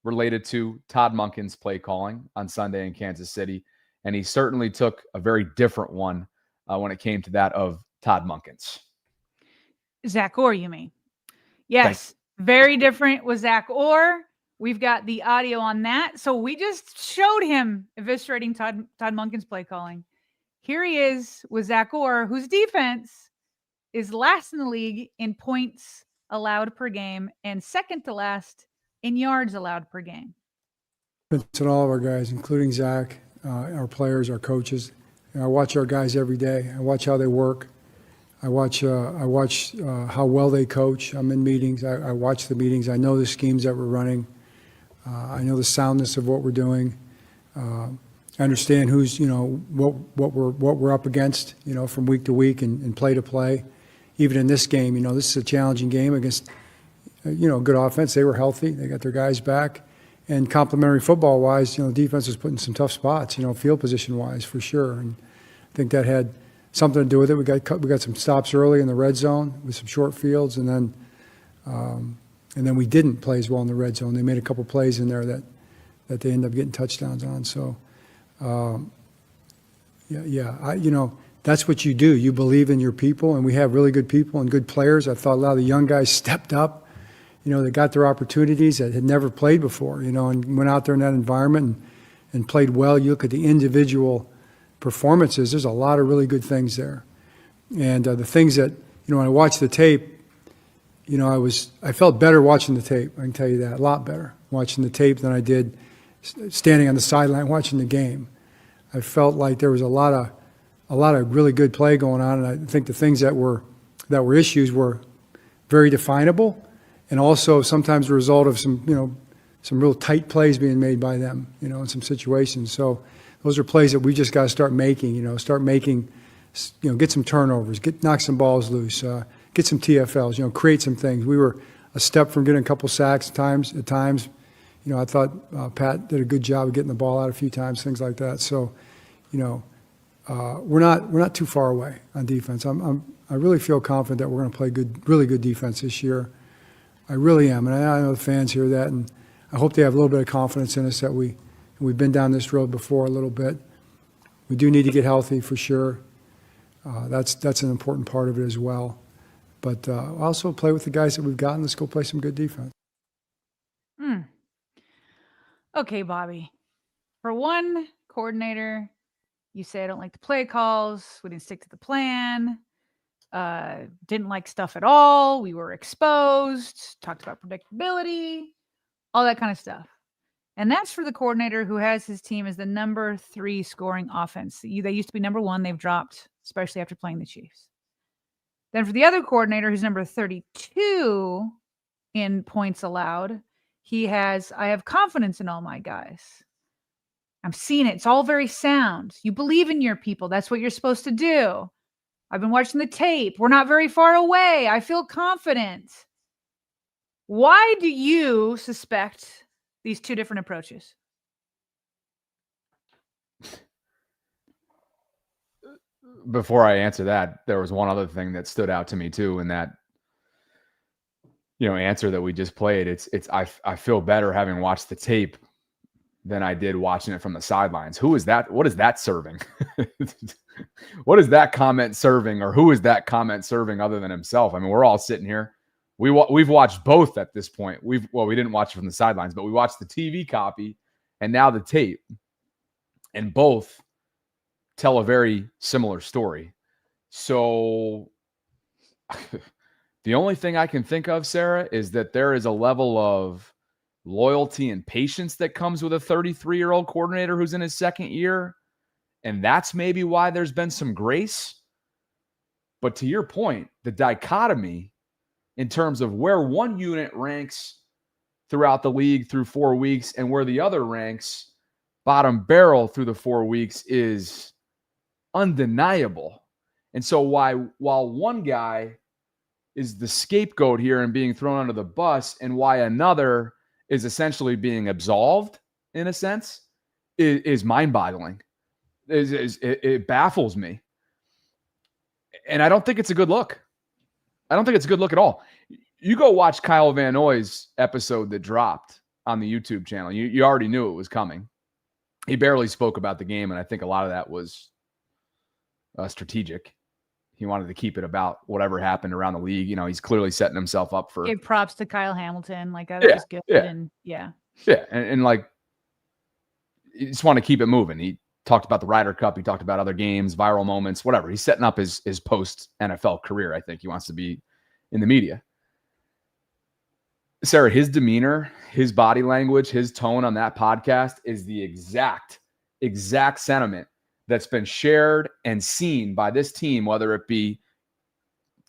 related to Todd Monken's play calling on Sunday in Kansas City, and he certainly took a very different one when it came to that of Todd Monken's. Zach Orr, you mean? Yes, very different with Zach Orr. We've got the audio on that. So we just showed him eviscerating Todd Monken's play calling. Here he is with Zach Orr, whose defense is last in the league in points allowed per game and second to last in yards allowed per game. It's in all of our guys, including Zach, our players, our coaches. I watch our guys every day. I watch how they work. I watch how well they coach. I'm in meetings. I watch the meetings. I know the schemes that we're running. I know the soundness of what we're doing. I understand who's, what we're up against, from week to week and play to play. Even in this game, this is a challenging game against, good offense. They were healthy. They got their guys back. And complementary football-wise, defense was put in some tough spots, field position-wise for sure. And I think that had something to do with it. We got some stops early in the red zone with some short fields, and then we didn't play as well in the red zone. They made a couple plays in there that they ended up getting touchdowns on. So, that's what you do. You believe in your people, and we have really good people and good players. I thought a lot of the young guys stepped up. They got their opportunities that had never played before, and went out there in that environment and played well. You look at the individual performances, there's a lot of really good things there. And the things that, when I watched the tape, I felt better watching the tape. I can tell you that, a lot better watching the tape than I did standing on the sideline watching the game. I felt like there was a lot of really good play going on, and I think the things that were issues were very definable, and also sometimes the result of some real tight plays being made by them, in some situations. So those are plays that we just got to start making, get some turnovers, knock some balls loose, get some TFLs, create some things. We were a step from getting a couple sacks at times. I thought Pat did a good job of getting the ball out a few times, things like that. So, we're not too far away on defense. I really feel confident that we're going to play really good defense this year. I really am, and I know the fans hear that, and I hope they have a little bit of confidence in us that we've been down this road before a little bit. We do need to get healthy for sure. That's an important part of it as well. But also play with the guys that we've gotten. Let's go play some good defense. Okay, Bobby. For one coordinator, you say I don't like the play calls. We didn't stick to the plan. Didn't like stuff at all. We were exposed. Talked about predictability, all that kind of stuff. And that's for the coordinator who has his team as the number 3 scoring offense. They used to be number 1. They've dropped, especially after playing the Chiefs. Then for the other coordinator who's number 32 in points allowed, he has, I have confidence in all my guys. I'm seeing it. It's all very sound. You believe in your people. That's what you're supposed to do. I've been watching the tape. We're not very far away. I feel confident. Why do you suspect these two different approaches? Before I answer that, there was one other thing that stood out to me too in that, answer that we just played. I feel better having watched the tape than I did watching it from the sidelines. Who is that? What is that serving? What is that comment serving, or who is that comment serving other than himself? I mean, we're all sitting here. We've watched both at this point. We didn't watch it from the sidelines, but we watched the TV copy and now the tape, and both tell a very similar story. So the only thing I can think of, Sarah, is that there is a level of loyalty and patience that comes with a 33-year-old coordinator who's in his second year. And that's maybe why there's been some grace. But to your point, the dichotomy in terms of where one unit ranks throughout the league through 4 weeks and where the other ranks bottom barrel through the 4 weeks is undeniable. And so while one guy is the scapegoat here and being thrown under the bus, and why another is essentially being absolved in a sense, is mind-boggling. It baffles me. And I don't think it's a good look. I don't think it's a good look at all. You go watch Kyle Van Noy's episode that dropped on the YouTube channel. You already knew it was coming. He barely spoke about the game, and I think a lot of that was strategic. He wanted to keep it about whatever happened around the league. He's clearly setting himself up for. Gave props to Kyle Hamilton. Like, that was good. Yeah. And yeah. Yeah. And like, you just want to keep it moving. He talked about the Ryder Cup. He talked about other games, viral moments, whatever. He's setting up his post-NFL career. I think he wants to be in the media. Sarah, his demeanor, his body language, his tone on that podcast is the exact sentiment that's been shared and seen by this team, whether it be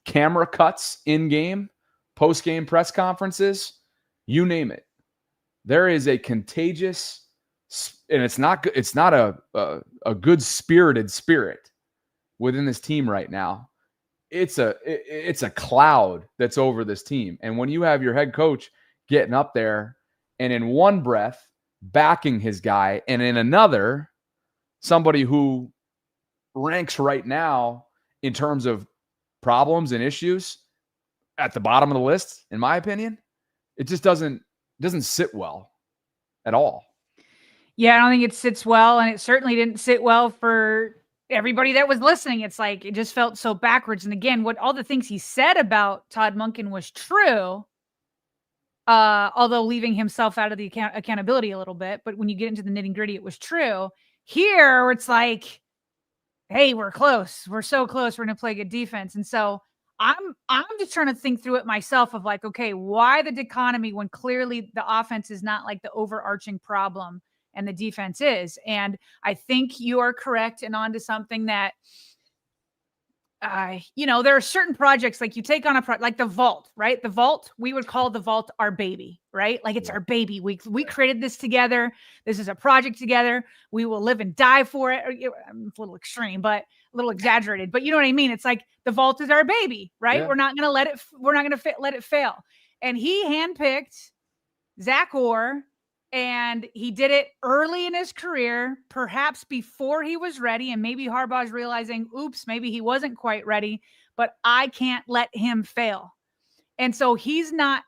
camera cuts in-game, post-game press conferences, you name it. There is a contagious, and it's not a good-spirited spirit within this team right now. It's a cloud that's over this team. And when you have your head coach getting up there and in one breath backing his guy, and in another, somebody who ranks right now in terms of problems and issues at the bottom of the list, in my opinion, it just doesn't sit well at all. Yeah, I don't think it sits well, and it certainly didn't sit well for everybody that was listening. It's like, it just felt so backwards. And again, what all the things he said about Todd Monken was true, although leaving himself out of the accountability a little bit. But when you get into the nitty gritty, it was true. Here, it's like, hey, we're close. We're so close. We're going to play good defense. And so I'm just trying to think through it myself of like, okay, why the dichotomy when clearly the offense is not like the overarching problem and the defense is. And I think you are correct and onto something that, there are certain projects, like you take on like the vault, right? The vault, we would call the vault our baby, right? Like, it's our baby. We created this together. This is a project together. We will live and die for it. It's a little extreme, but a little exaggerated, but you know what I mean? It's like the vault is our baby, right? Yeah. We're not going to let it fail. And he handpicked Zach Orr, and he did it early in his career, perhaps before he was ready. And maybe Harbaugh's realizing, oops, maybe he wasn't quite ready, but I can't let him fail. And so he's not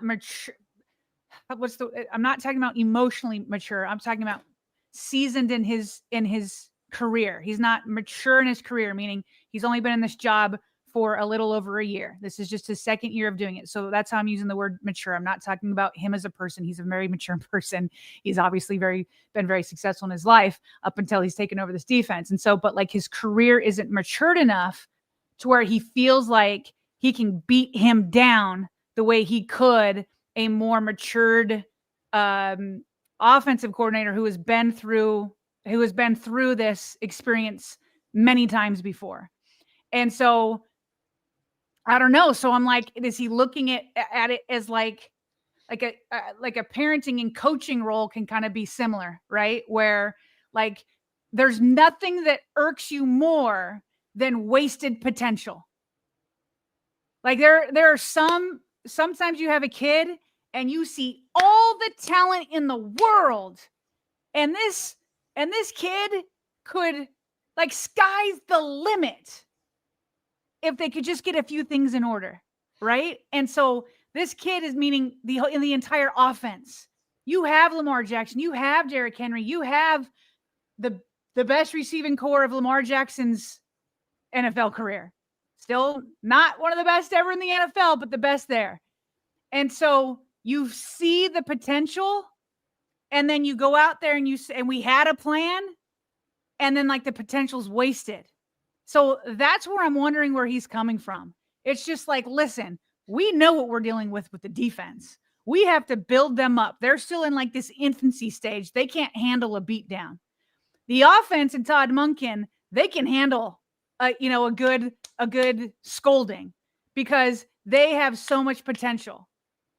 mature. I'm not talking about emotionally mature. I'm talking about seasoned in his career. He's not mature in his career, meaning he's only been in this job for a little over a year. This is just his second year of doing it. So that's how I'm using the word mature. I'm not talking about him as a person. He's a very mature person. He's obviously been very successful in his life up until he's taken over this defense. And so, but like his career isn't matured enough to where he feels like he can beat him down the way he could a more matured offensive coordinator who has been through this experience many times before. And so I don't know. So I'm like, is he looking at it as like a parenting and coaching role can kind of be similar, right? Where like there's nothing that irks you more than wasted potential. Like there are sometimes you have a kid and you see all the talent in the world, and this kid could, like, sky's the limit if they could just get a few things in order, right? And so this kid is meaning in the entire offense. You have Lamar Jackson, you have Derrick Henry, you have the best receiving core of Lamar Jackson's NFL career. Still not one of the best ever in the NFL, but the best there. And so you see the potential, and then you go out there and we had a plan, and then like the potential's wasted. So that's where I'm wondering where he's coming from. It's just like, listen, we know what we're dealing with the defense. We have to build them up. They're still in like this infancy stage. They can't handle a beatdown. The offense and Todd Monken, they can handle a good scolding because they have so much potential.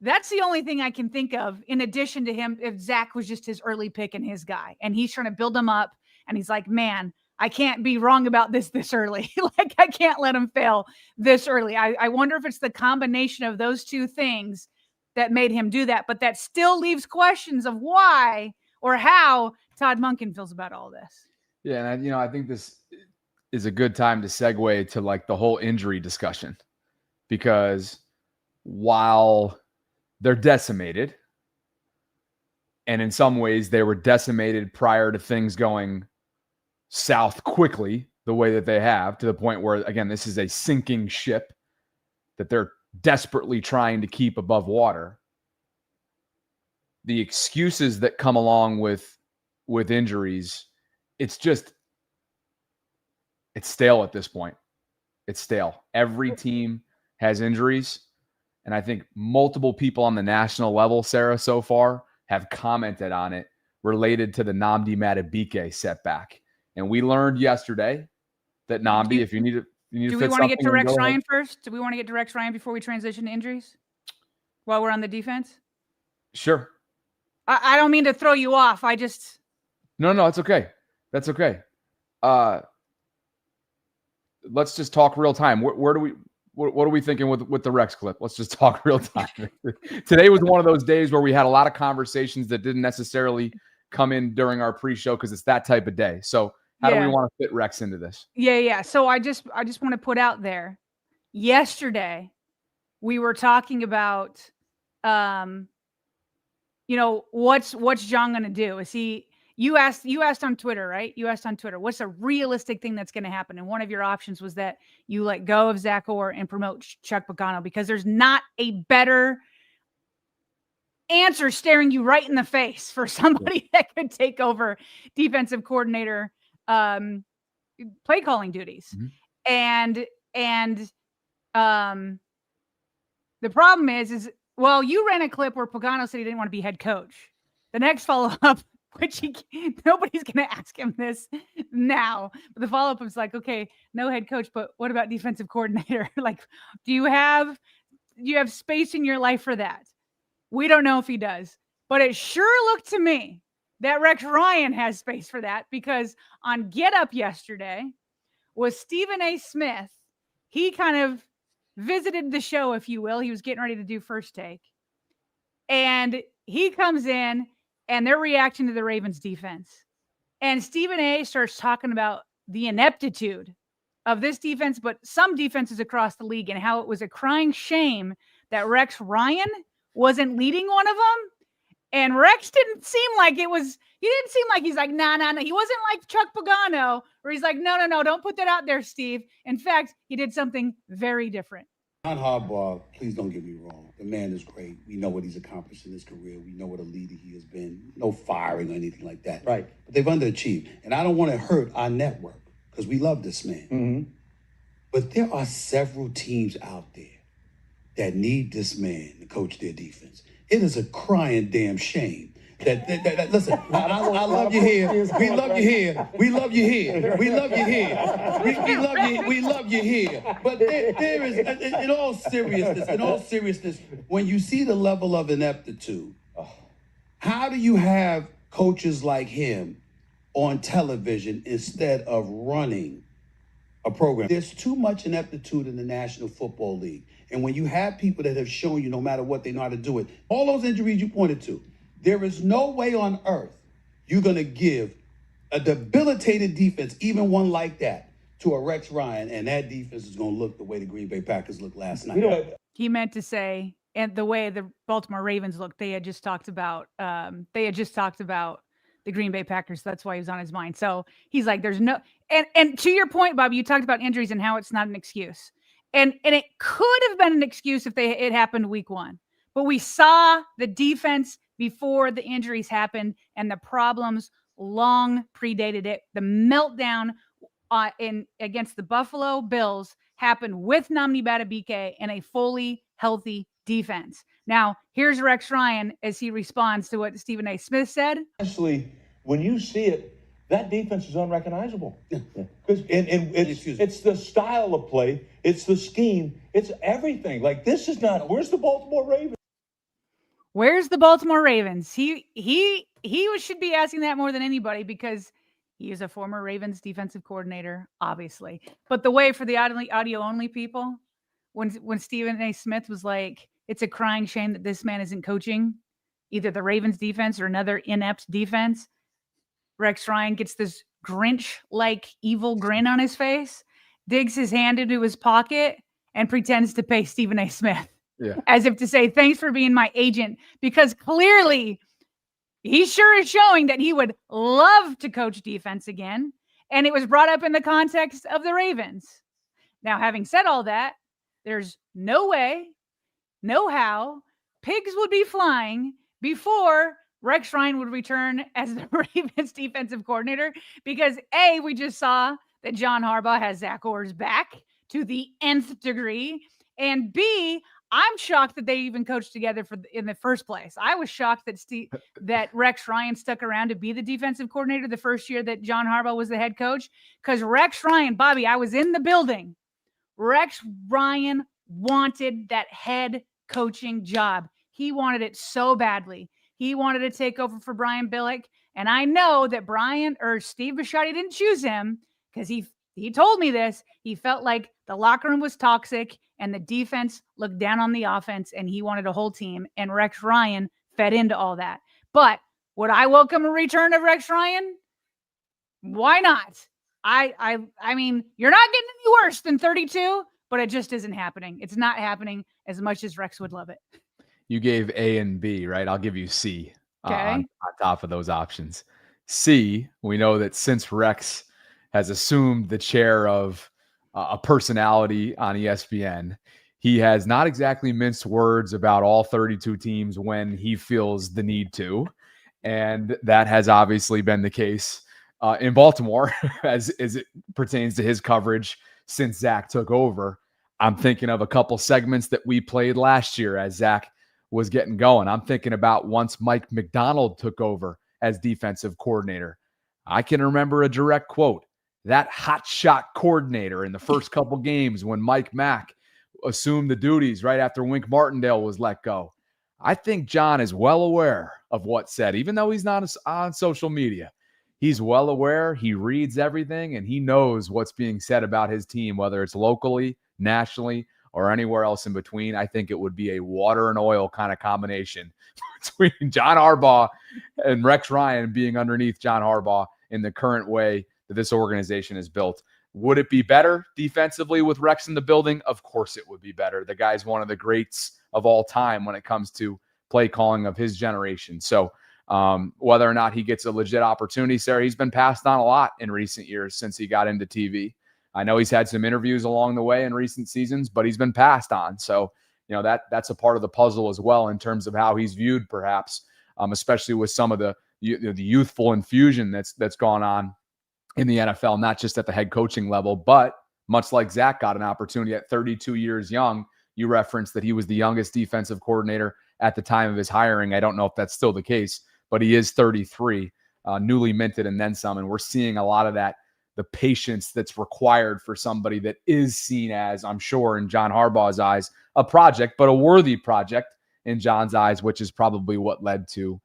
That's the only thing I can think of in addition to him, if Zach was just his early pick and his guy, and he's trying to build them up, and he's like, man, I can't be wrong about this early. Like, I can't let him fail this early. I wonder if it's the combination of those two things that made him do that, but that still leaves questions of why or how Todd Monken feels about all this. Yeah, and I think this is a good time to segue to like the whole injury discussion, because while they're decimated, and in some ways they were decimated prior to things going south quickly the way that they have, to the point where, again, this is a sinking ship that they're desperately trying to keep above water. The excuses that come along with injuries, it's stale at this point. It's stale. Every team has injuries. And I think multiple people on the national level, Sarah, so far have commented on it related to the Nnamdi Madubuike setback. And we learned yesterday that Nnamdi, if you need to do we want to get to Rex Ryan first? Do we want to get to Rex Ryan before we transition to injuries while we're on the defense? Sure. I don't mean to throw you off. No, it's okay. That's okay. Let's just talk real time. What are we thinking with the Rex clip? Let's just talk real time. Today was one of those days where we had a lot of conversations that didn't necessarily come in during our pre-show because it's that type of day. So how do we want to fit Rex into this? Yeah. So I just want to put out there, yesterday we were talking about, what's John going to do? You asked on Twitter, right? You asked on Twitter, what's a realistic thing that's going to happen? And one of your options was that you let go of Zach Orr and promote Chuck Pagano, because there's not a better answer staring you right in the face for somebody that could take over defensive coordinator play calling duties. Mm-hmm. And the problem is, well, you ran a clip where Pagano said he didn't want to be head coach. The next follow-up, which nobody's going to ask him this now, but the follow-up was like, okay, no head coach, but what about defensive coordinator? Like, do you have space in your life for that? We don't know if he does, but it sure looked to me that Rex Ryan has space for that, because on Get Up yesterday was Stephen A. Smith. He kind of visited the show, if you will. He was getting ready to do First Take, and he comes in, and they're reacting to the Ravens defense. And Stephen A. starts talking about the ineptitude of this defense, but some defenses across the league, and how it was a crying shame that Rex Ryan wasn't leading one of them. And Rex didn't seem like he didn't seem like he's like, nah. He wasn't like Chuck Pagano, where he's like, no, don't put that out there, Steve. In fact, he did something very different. John Harbaugh, please don't get me wrong. The man is great. We know what he's accomplished in his career. We know what a leader he has been. No firing or anything like that. Right. But they've underachieved. And I don't want to hurt our network because we love this man. Mm-hmm. But there are several teams out there that need this man to coach their defense. It is a crying damn shame. That listen, I love you here. We love you here. We love you here. We love you here. We love you here. But there is, in all seriousness, when you see the level of ineptitude, how do you have coaches like him on television instead of running a program? There's too much ineptitude in the National Football League. And when you have people that have shown you no matter what, they know how to do it, all those injuries you pointed to, there is no way on earth you're going to give a debilitated defense, even one like that, to a Rex Ryan, and that defense is going to look the way the Green Bay Packers looked last night. He meant to say, and the way the Baltimore Ravens looked, they had just talked about the Green Bay Packers. That's why he was on his mind. So he's like, there's no, and to your point, Bobby, you talked about injuries and how it's not an excuse. And it could have been an excuse if it happened week one. But we saw the defense before the injuries happened, and the problems long predated it. The meltdown against the Buffalo Bills happened with Nnamdi Madubuike and a fully healthy defense. Now, here's Rex Ryan as he responds to what Stephen A. Smith said. Honestly, when you see it, that defense is unrecognizable. Because it's the style of play, it's the scheme, it's everything. Like, this is not. Where's the Baltimore Ravens? Where's the Baltimore Ravens? He should be asking that more than anybody because he is a former Ravens defensive coordinator, obviously. But the way for the audio only people, when Stephen A. Smith was like, it's a crying shame that this man isn't coaching either the Ravens defense or another inept defense, Rex Ryan gets this Grinch-like evil grin on his face, digs his hand into his pocket, and pretends to pay Stephen A. Smith. Yeah. As if to say, thanks for being my agent, because clearly he sure is showing that he would love to coach defense again. And it was brought up in the context of the Ravens. Now, having said all that, there's no way, no how pigs would be flying before Rex Ryan would return as the Ravens defensive coordinator, because A, we just saw that John Harbaugh has Zach Orr's back to the nth degree, and B, I'm shocked that they even coached together in the first place. I was shocked that Rex Ryan stuck around to be the defensive coordinator the first year that John Harbaugh was the head coach, because Rex Ryan, Bobby, I was in the building. Rex Ryan wanted that head coaching job. He wanted it so badly. He wanted to take over for Brian Billick. And I know that Steve Bisciotti didn't choose him because he told me this. He felt like the locker room was toxic and the defense looked down on the offense, and he wanted a whole team. And Rex Ryan fed into all that. But would I welcome a return of Rex Ryan? Why not? I mean, you're not getting any worse than 32, but it just isn't happening. It's not happening as much as Rex would love it. You gave A and B, right? I'll give you C on top of those options. C, we know that since Rex has assumed the chair of a personality on ESPN, he has not exactly minced words about all 32 teams when he feels the need to. And that has obviously been the case in Baltimore as it pertains to his coverage since Zach took over. I'm thinking of a couple segments that we played last year as Zach was getting going. I'm thinking about once Mike McDonald took over as defensive coordinator. I can remember a direct quote. That hotshot coordinator in the first couple games when Mike Mack assumed the duties right after Wink Martindale was let go. I think John is well aware of what's said, even though he's not on social media. He's well aware. He reads everything, and he knows what's being said about his team, whether it's locally, nationally, or anywhere else in between. I think it would be a water and oil kind of combination between John Harbaugh and Rex Ryan being underneath John Harbaugh in the current way that this organization is built. Would it be better defensively with Rex in the building? Of course it would be better. The guy's one of the greats of all time when it comes to play calling of his generation. So whether or not he gets a legit opportunity, Sarah, he's been passed on a lot in recent years since he got into TV. I know he's had some interviews along the way in recent seasons, but he's been passed on. So, that's a part of the puzzle as well in terms of how he's viewed, perhaps, especially with some of the youthful infusion that's gone on in the NFL, not just at the head coaching level, but much like Zach got an opportunity at 32 years young. You referenced that he was the youngest defensive coordinator at the time of his hiring. I don't know if that's still the case, but he is 33, newly minted and then some. And we're seeing a lot of that, the patience that's required for somebody that is seen as, I'm sure, in John Harbaugh's eyes, a project, but a worthy project in John's eyes, which is probably what led to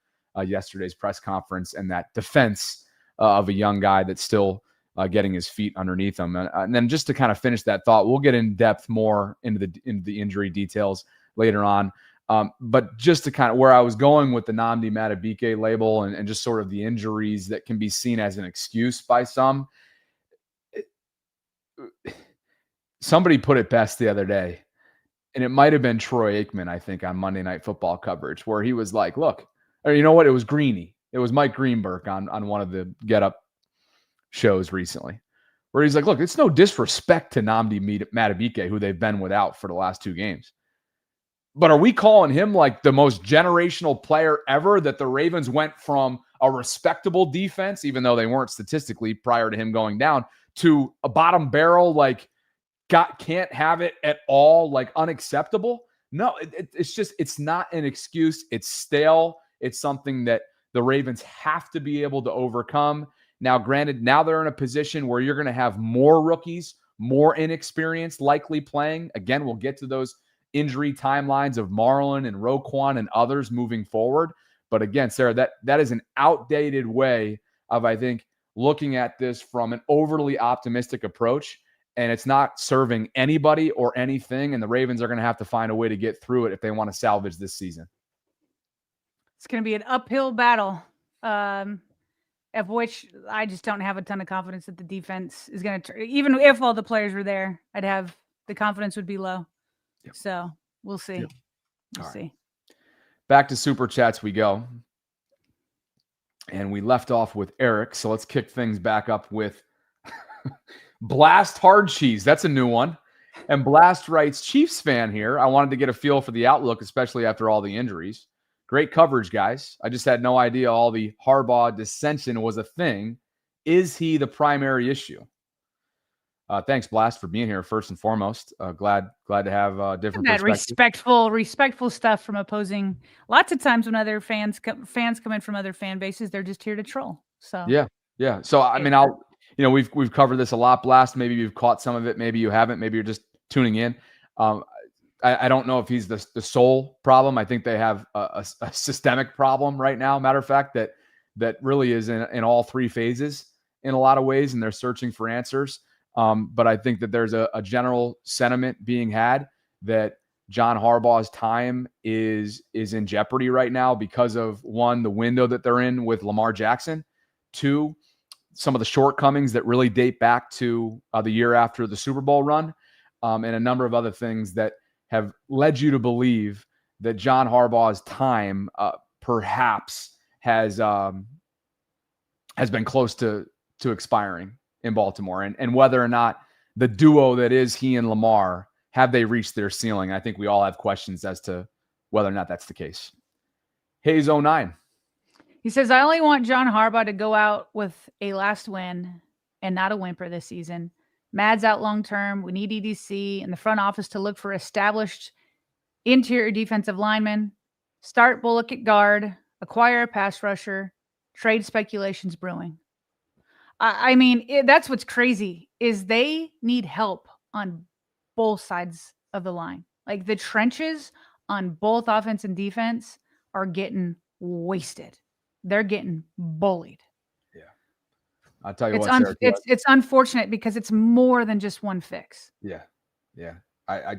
yesterday's press conference and that defense of a young guy that's still getting his feet underneath him. And then just to kind of finish that thought, we'll get in depth more into the injury details later on. But just to kind of where I was going with the Nnamdi Madubuike label and just sort of the injuries that can be seen as an excuse by some. Somebody put it best the other day, and it might have been Troy Aikman, I think, on Monday Night Football coverage, where he was like, look, or you know what? It was Greeny. It was Mike Greenberg on one of the Get Up shows recently, where he's like, look, it's no disrespect to Nnamdi Madubuike, who they've been without for the last 2 games. But are we calling him like the most generational player ever, that the Ravens went from a respectable defense, even though they weren't statistically prior to him going down, to a bottom barrel, like can't have it at all, like unacceptable? No, it's not an excuse. It's stale. It's something that the Ravens have to be able to overcome. Now, granted, now they're in a position where you're going to have more rookies, more inexperienced likely playing. Again, we'll get to those injury timelines of Marlon and Roquan and others moving forward. But again, Sarah, that is an outdated way of, I think, looking at this from an overly optimistic approach, and it's not serving anybody or anything, and the Ravens are going to have to find a way to get through it if they want to salvage this season. It's going to be an uphill battle, of which I just don't have a ton of confidence that the defense is going to, even if all the players were there, I'd have the confidence would be low. Yep. So we'll see. Yep. We'll see. Back to Super Chats we go. And we left off with Eric. So let's kick things back up with Blast Hard Cheese. That's a new one. And Blast writes, Chiefs fan here. I wanted to get a feel for the outlook, especially after all the injuries. Great coverage, guys. I just had no idea all the Harbaugh dissension was a thing. Is he the primary issue? Thanks, Blast, for being here first and foremost. Glad to have different perspectives. Respectful stuff from opposing. Lots of times when other fans come in from other fan bases, they're just here to troll. So yeah. So I mean, we've covered this a lot, Blast. Maybe you've caught some of it. Maybe you haven't. Maybe you're just tuning in. I don't know if he's the sole problem. I think they have a systemic problem right now. Matter of fact, that really is in all 3 phases in a lot of ways, and they're searching for answers. But I think that there's a general sentiment being had that John Harbaugh's time is in jeopardy right now because of, 1, the window that they're in with Lamar Jackson, 2, some of the shortcomings that really date back to the year after the Super Bowl run, and a number of other things that have led you to believe that John Harbaugh's time perhaps has been close to expiring in Baltimore, and whether or not the duo that is he and Lamar, have they reached their ceiling? I think we all have questions as to whether or not that's the case. Hayes 09. He says, I only want John Harbaugh to go out with a last win and not a whimper this season. Mad's out long-term. We need EDC and the front office to look for established interior defensive linemen, start Bullock at guard, acquire a pass rusher, trade speculations brewing. I mean, that's what's crazy is they need help on both sides of the line. Like the trenches on both offense and defense are getting wasted. They're getting bullied. Yeah. I'll tell you it's unfortunate because it's more than just one fix. Yeah. Yeah. I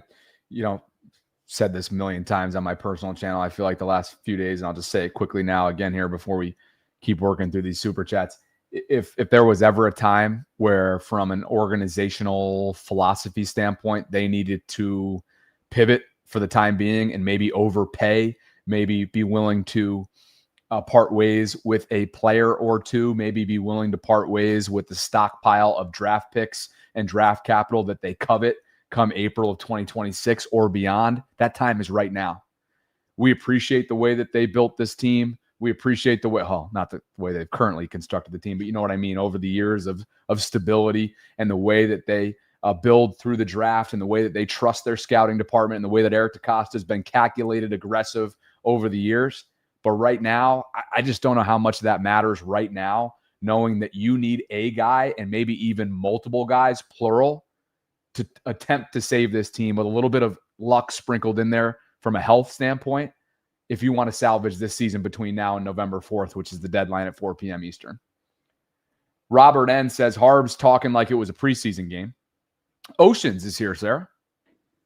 said this a million times on my personal channel. I feel like the last few days, and I'll just say it quickly now again here before we keep working through these super chats. If there was ever a time where from an organizational philosophy standpoint, they needed to pivot for the time being and maybe overpay maybe be willing to part ways with a player or two, maybe be willing to part ways with the stockpile of draft picks and draft capital that they covet come April of 2026 or beyond. That time is right now. We appreciate the way that they built this team. We appreciate the way, not the way they've currently constructed the team, but you know what I mean, over the years of stability and the way that they build through the draft and the way that they trust their scouting department and the way that Eric DeCosta has been calculated, aggressive over the years. But right now, I just don't know how much that matters right now, knowing that you need a guy and maybe even multiple guys, plural, to attempt to save this team with a little bit of luck sprinkled in there from a health standpoint, if you want to salvage this season between now and November 4th, which is the deadline at 4 p.m. Eastern. Robert N. says, Harb's talking like it was a preseason game. Oceans is here, Sarah.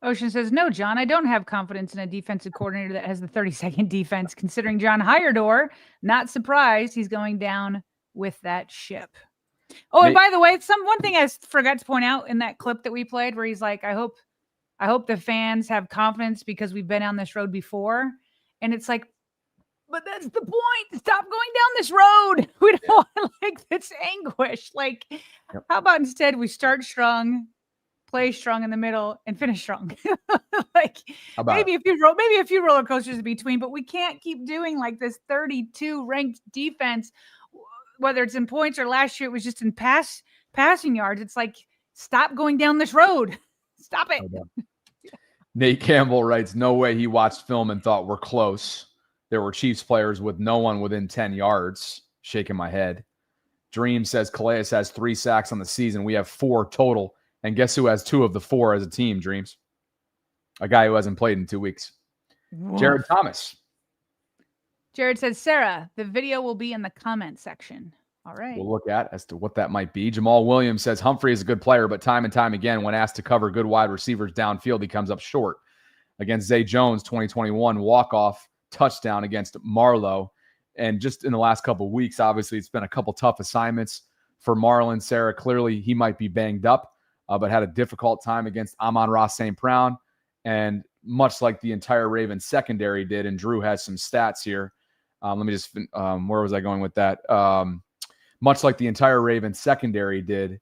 Ocean says, no, John, I don't have confidence in a defensive coordinator that has the 32nd defense. Considering John Hiredor, not surprised he's going down with that ship. Oh, and by the way, one thing I forgot to point out in that clip that we played where he's like, I hope the fans have confidence because we've been on this road before. And it's like, but that's the point. Stop going down this road. We don't want like this anguish. Like, how about instead we start strong, play strong in the middle, and finish strong? Like maybe a few roller coasters in between, but we can't keep doing like this 32 ranked defense, whether it's in points or last year it was just in passing yards. It's like, stop going down this road. Stop it. Nate Campbell writes, no way he watched film and thought we're close. There were Chiefs players with no one within 10 yards. Shaking my head. Dream says Calais has 3 sacks on the season. We have 4 total. And guess who has 2 of the 4 as a team, Dreams? A guy who hasn't played in 2 weeks. Whoa. Jared Thomas. Jared says, Sarah, the video will be in the comment section. All right. We'll look at as to what that might be. Jamal Williams says Humphrey is a good player, but time and time again, when asked to cover good wide receivers downfield, he comes up short. Against Zay Jones, 2021 walk-off touchdown against Marlowe. And just in the last couple of weeks, obviously, it's been a couple tough assignments for Marlon. Sarah, clearly he might be banged up, but had a difficult time against Amon-Ra St. Brown. And much like the entire Ravens secondary did, and Drew has some stats here. Let me just, where was I going with that? Much like the entire Ravens secondary did,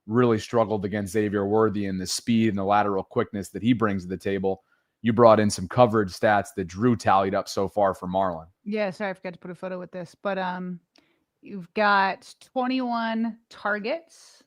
really struggled against Xavier Worthy and the speed and the lateral quickness that he brings to the table. You brought in some coverage stats that Drew tallied up so far for Marlon. Yeah, sorry, I forgot to put a photo with this. But you've got 21 targets.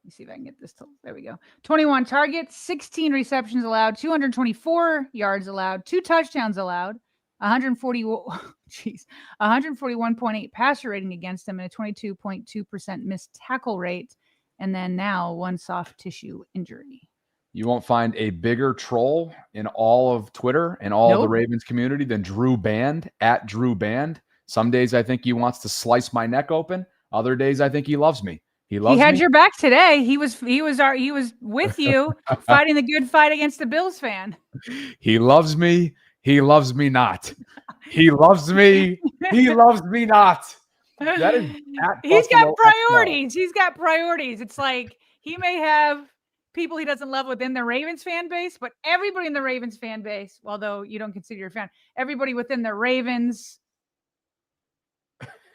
Let me see if I can get this. There we go. 21 targets, 16 receptions allowed, 224 yards allowed, 2 touchdowns allowed. 141.8 passer rating against them and a 22.2% missed tackle rate. And then now 1 soft tissue injury. You won't find a bigger troll in all of Twitter and all the Ravens community than Drew Band, at Drew Band. Some days I think he wants to slice my neck open. Other days I think he loves me. He had your back today. He was with you fighting the good fight against the Bills fan. He loves me. He loves me not. He loves me. He loves me not. That is He's got priorities. He's got priorities. It's like he may have people he doesn't love within the Ravens fan base, but everybody in the Ravens fan base, although you don't consider your fan, everybody within the Ravens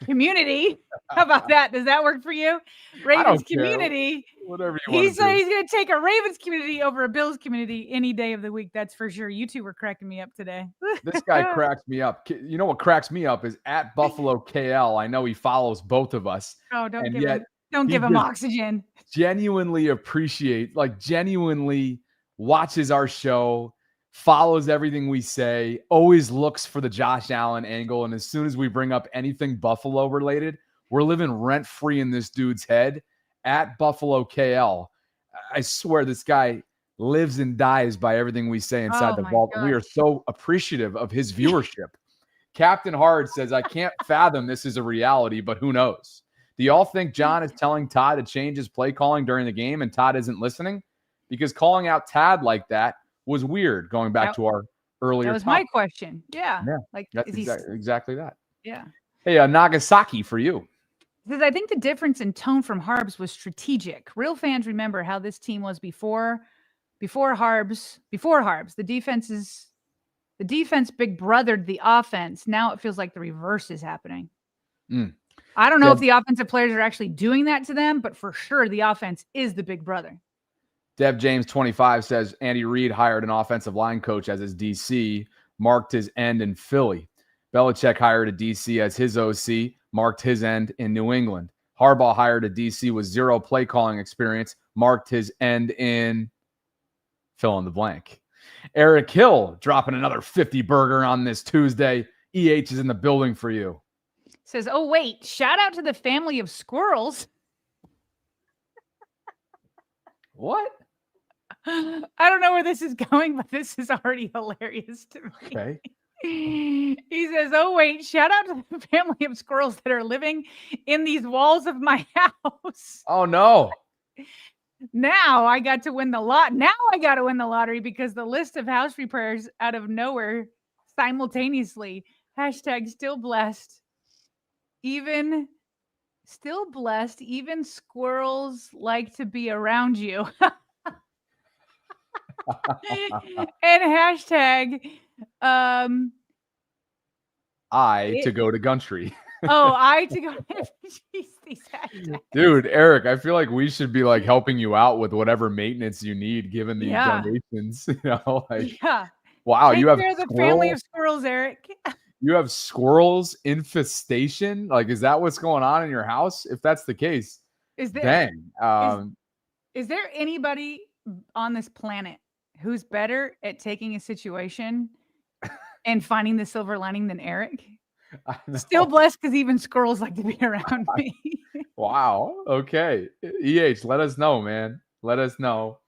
community. How about that? Does that work for you? Ravens community. Whatever you want He's going to take a Ravens community over a Bills community any day of the week. That's for sure. You two were cracking me up today. This guy cracks me up. You know what cracks me up is at Buffalo KL. I know he follows both of us. Oh, don't give him oxygen. Genuinely watches our show, follows everything we say, always looks for the Josh Allen angle. And as soon as we bring up anything Buffalo related, we're living rent free in this dude's head. At Buffalo KL, I swear this guy lives and dies by everything we say inside the vault. We are so appreciative of his viewership. Captain Hard says, I can't fathom this is a reality, but who knows? Do y'all think John is telling Todd to change his play calling during the game and Todd isn't listening? Because calling out Tad like that was weird, going back to our earlier That was my question. Yeah. Like, that's exactly that. Yeah. Hey, Nagasaki for you. Because I think the difference in tone from Harbs was strategic. Real fans remember how this team was before Harbs. The defenses The defense big brothered the offense. Now it feels like the reverse is happening. I don't know if the offensive players are actually doing that to them, but for sure the offense is the big brother. Dev James 25 says Andy Reid hired an offensive line coach as his DC, marked his end in Philly. Belichick hired a DC as his OC, marked his end in New England. Harbaugh hired a DC with 0 play calling experience, marked his end in fill in the blank. Eric Hill dropping another 50 burger on this Tuesday. EH is in the building for you. Says, oh, wait, shout out to the family of squirrels. What? I don't know where this is going, but this is already hilarious to me. Okay. He says, oh, wait, shout out to the family of squirrels that are living in these walls of my house. Oh, no. Now I got to win the lot. Now I got to win the lottery because the list of house repairs out of nowhere simultaneously. Hashtag still blessed. Even still blessed. Even squirrels like to be around you. And hashtag I to go to country. I to go. Jeez, these hashtags. Dude, Eric, I feel like we should be like helping you out with whatever maintenance you need given these Yeah. donations. You know, like Yeah. wow, Take you have care of the family of squirrels, Eric. you have squirrels infestation. Like, is that what's going on in your house? If that's the case, Is there dang. is there anybody on this planet who's better at taking a situation and finding the silver lining than Eric? Still blessed because even squirrels like to be around me. Wow. Okay. EH, let us know, man. Let us know.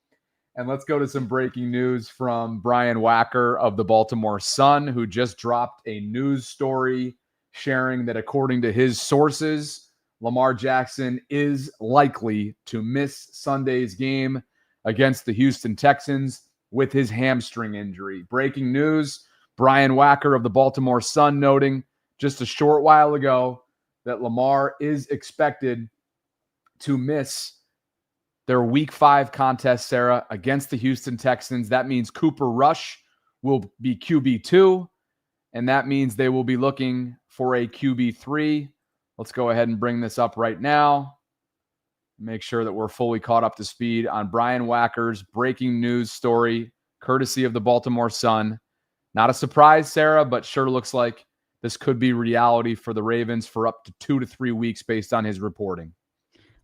And let's go to some breaking news from Brian Wacker of the Baltimore Sun, who just dropped a news story sharing that according to his sources, Lamar Jackson is likely to miss Sunday's game against the Houston Texans with his hamstring injury. Breaking news, Brian Wacker of the Baltimore Sun noting just a short while ago that Lamar is expected to miss their Week 5 contest, Sarah, against the Houston Texans. That means Cooper Rush will be QB2, and that means they will be looking for a QB3. Let's go ahead and bring this up right now. Make sure that we're fully caught up to speed on Brian Wacker's breaking news story, courtesy of the Baltimore Sun. Not a surprise, Sarah, but sure looks like this could be reality for the Ravens for up to 2 to 3 weeks based on his reporting.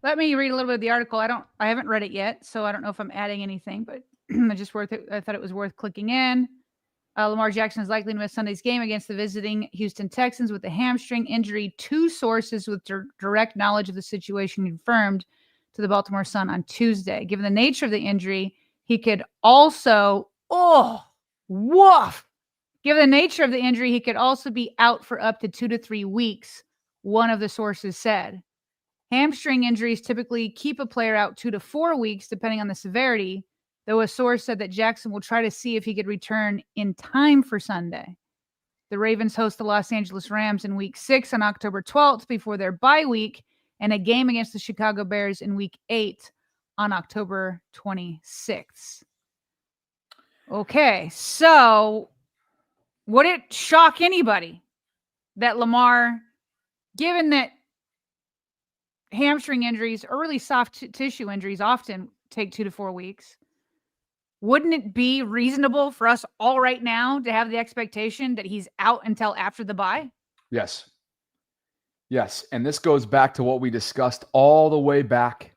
Let me read a little bit of the article. I haven't read it yet, so I don't know if I'm adding anything, but I thought it was worth clicking in. Lamar Jackson is likely to miss Sunday's game against the visiting Houston Texans with a hamstring injury. 2 sources with direct knowledge of the situation confirmed to the Baltimore Sun on Tuesday. Given the nature of the injury, he could also, Given the nature of the injury, he could also be out for up to 2 to 3 weeks, one of the sources said. Hamstring injuries typically keep a player out 2 to 4 weeks, depending on the severity, though a source said that Jackson will try to see if he could return in time for Sunday. The Ravens host the Los Angeles Rams in Week 6 on October 12th before their bye week, and a game against the Chicago Bears in Week 8 on October 26th. Okay, so would it shock anybody that Lamar, given that hamstring injuries, early soft tissue injuries often take 2 to 4 weeks, wouldn't it be reasonable for us all right now to have the expectation that he's out until after the bye? Yes. Yes. And this goes back to what we discussed all the way back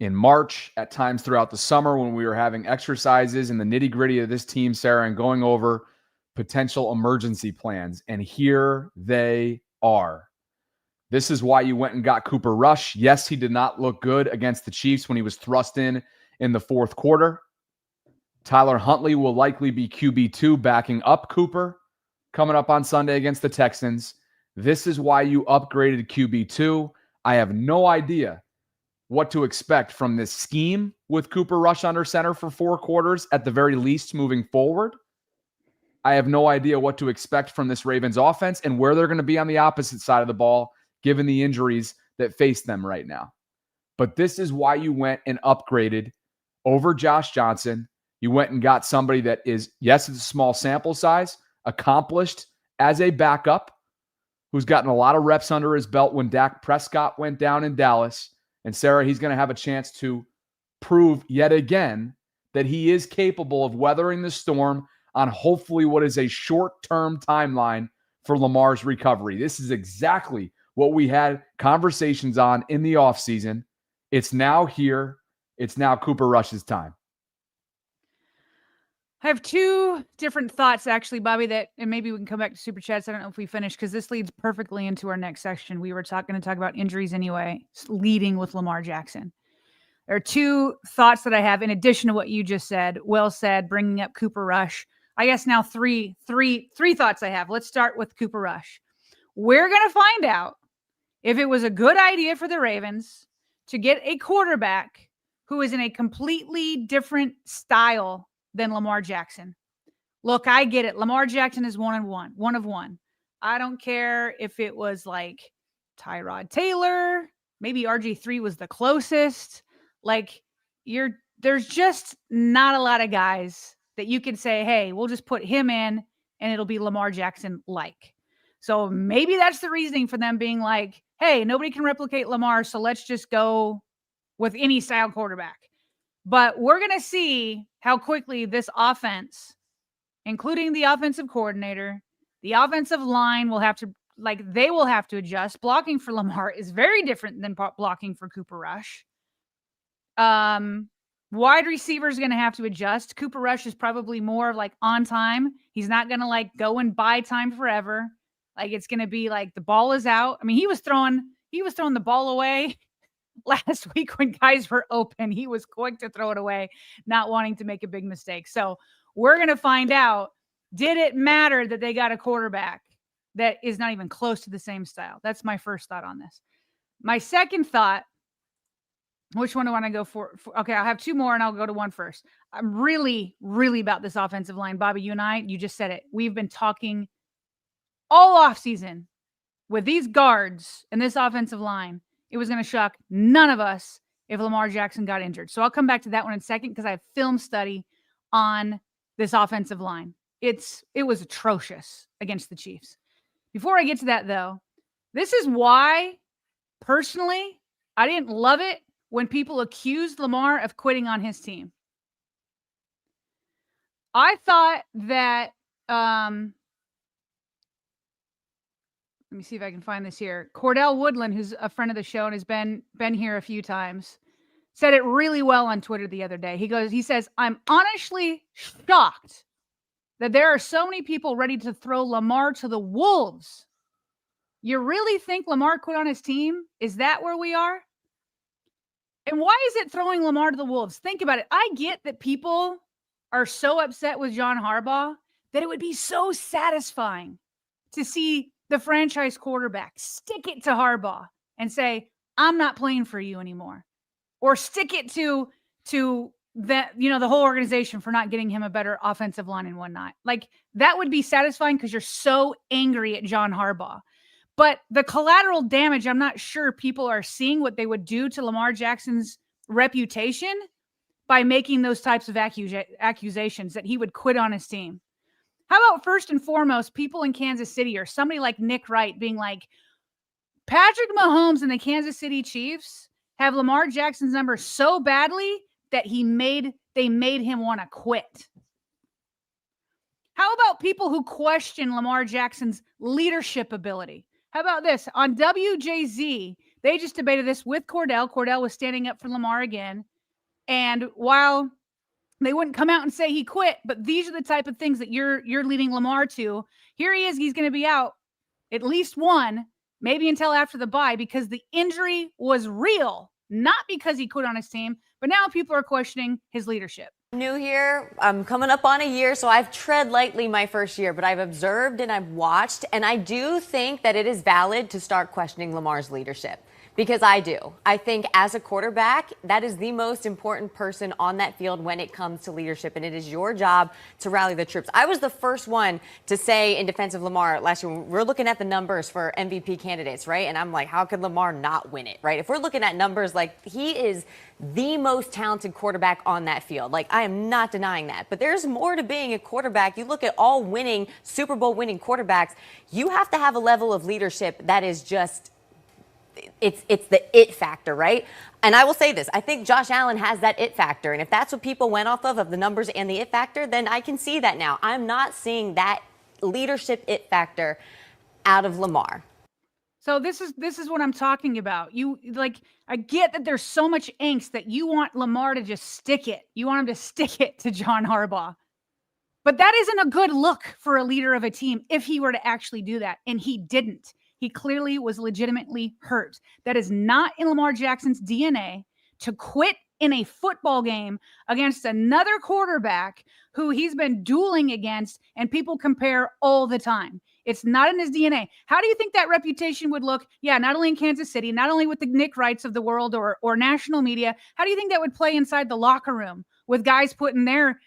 in March, at times throughout the summer when we were having exercises in the nitty-gritty of this team, Sarah, and going over potential emergency plans. And here they are. This is why you went and got Cooper Rush. Yes, he did not look good against the Chiefs when he was thrust in the fourth quarter. Tyler Huntley will likely be QB2 backing up Cooper coming up on Sunday against the Texans. This is why you upgraded QB2. I have no idea what to expect from this scheme with Cooper Rush under center for 4 quarters at the very least moving forward. I have no idea what to expect from this Ravens offense and where they're going to be on the opposite side of the ball given the injuries that face them right now. But this is why you went and upgraded over Josh Johnson. You went and got somebody that is, yes, it's a small sample size, accomplished as a backup, who's gotten a lot of reps under his belt when Dak Prescott went down in Dallas. And Sarah, he's going to have a chance to prove yet again that he is capable of weathering the storm on hopefully what is a short-term timeline for Lamar's recovery. This is exactly what we had conversations on in the offseason. It's now here. It's now Cooper Rush's time. I have two different thoughts, actually, Bobby, and maybe we can come back to Super Chats. I don't know if we finished, because this leads perfectly into our next section. We were going to talk about injuries anyway, leading with Lamar Jackson. There are two thoughts that I have in addition to what you just said. Well said, bringing up Cooper Rush. I guess now three thoughts I have. Let's start with Cooper Rush. We're going to find out if it was a good idea for the Ravens to get a quarterback who is in a completely different style than Lamar Jackson. Look, I get it. Lamar Jackson is one of one. I don't care if it was like Tyrod Taylor, maybe RG3 was the closest. Like, there's just not a lot of guys that you can say, hey, we'll just put him in and it'll be Lamar Jackson like. So maybe that's the reasoning for them being like, hey, nobody can replicate Lamar, so let's just go with any style quarterback. But we're going to see how quickly this offense, including the offensive coordinator, the offensive line will have to, they will have to adjust. Blocking for Lamar is very different than blocking for Cooper Rush. Wide receiver is going to have to adjust. Cooper Rush is probably more like on time. He's not going to go and buy time forever. It's going to be the ball is out. I mean, he was throwing the ball away last week when guys were open. He was quick to throw it away, not wanting to make a big mistake. So we're going to find out, did it matter that they got a quarterback that is not even close to the same style? That's my first thought on this. My second thought, which one do I want to go for? Okay, I'll have two more and I'll go to one first. I'm really, really about this offensive line. Bobby, you just said it. We've been talking all offseason with these guards and this offensive line. It was going to shock none of us if Lamar Jackson got injured. So I'll come back to that one in a second because I have film study on this offensive line. It was atrocious against the Chiefs. Before I get to that, though, this is why, personally, I didn't love it when people accused Lamar of quitting on his team. I thought that, let me see if I can find this here. Cordell Woodland, who's a friend of the show and has been here a few times, said it really well on Twitter the other day. He says, I'm honestly shocked that there are so many people ready to throw Lamar to the wolves. You really think Lamar quit on his team? Is that where we are? And why is it throwing Lamar to the wolves? Think about it. I get that people are so upset with John Harbaugh that it would be so satisfying to see the franchise quarterback stick it to Harbaugh and say, I'm not playing for you anymore. Or stick it to that, the whole organization for not getting him a better offensive line and whatnot. That would be satisfying because you're so angry at John Harbaugh. But the collateral damage, I'm not sure people are seeing what they would do to Lamar Jackson's reputation by making those types of accusations that he would quit on his team. How about first and foremost, people in Kansas City or somebody like Nick Wright being like, Patrick Mahomes and the Kansas City Chiefs have Lamar Jackson's number so badly that they made him want to quit. How about people who question Lamar Jackson's leadership ability? How about this? On WJZ, they just debated this with Cordell. Cordell was standing up for Lamar again. And while they wouldn't come out and say he quit, but these are the type of things that you're leading Lamar to. Here he is. He's going to be out at least one, maybe until after the bye, because the injury was real, not because he quit on his team. But now people are questioning his leadership. New here. I'm coming up on a year, so I've tread lightly my first year, but I've observed and I've watched, and I do think that it is valid to start questioning Lamar's leadership. Because I do. I think as a quarterback, that is the most important person on that field when it comes to leadership, and it is your job to rally the troops. I was the first one to say in defense of Lamar last year, we're looking at the numbers for MVP candidates, right? And I'm like, how could Lamar not win it, right? If we're looking at numbers, like, he is the most talented quarterback on that field. Like, I am not denying that. But there's more to being a quarterback. You look at all winning, Super Bowl winning quarterbacks, you have to have a level of leadership that is just, it's the it factor, right? And I will say this, I think Josh Allen has that it factor. And if that's what people went off of the numbers and the it factor, then I can see that now. I'm not seeing that leadership it factor out of Lamar. So this is what I'm talking about. You, like, I get that there's so much angst that you want Lamar to just stick it. You want him to stick it to John Harbaugh. But that isn't a good look for a leader of a team if he were to actually do that. And he didn't. He clearly was legitimately hurt. That is not in Lamar Jackson's DNA to quit in a football game against another quarterback who he's been dueling against and people compare all the time. It's not in his DNA. How do you think that reputation would look? Yeah, not only in Kansas City, not only with the Nick Wrights of the world or national media. How do you think that would play inside the locker room with guys putting their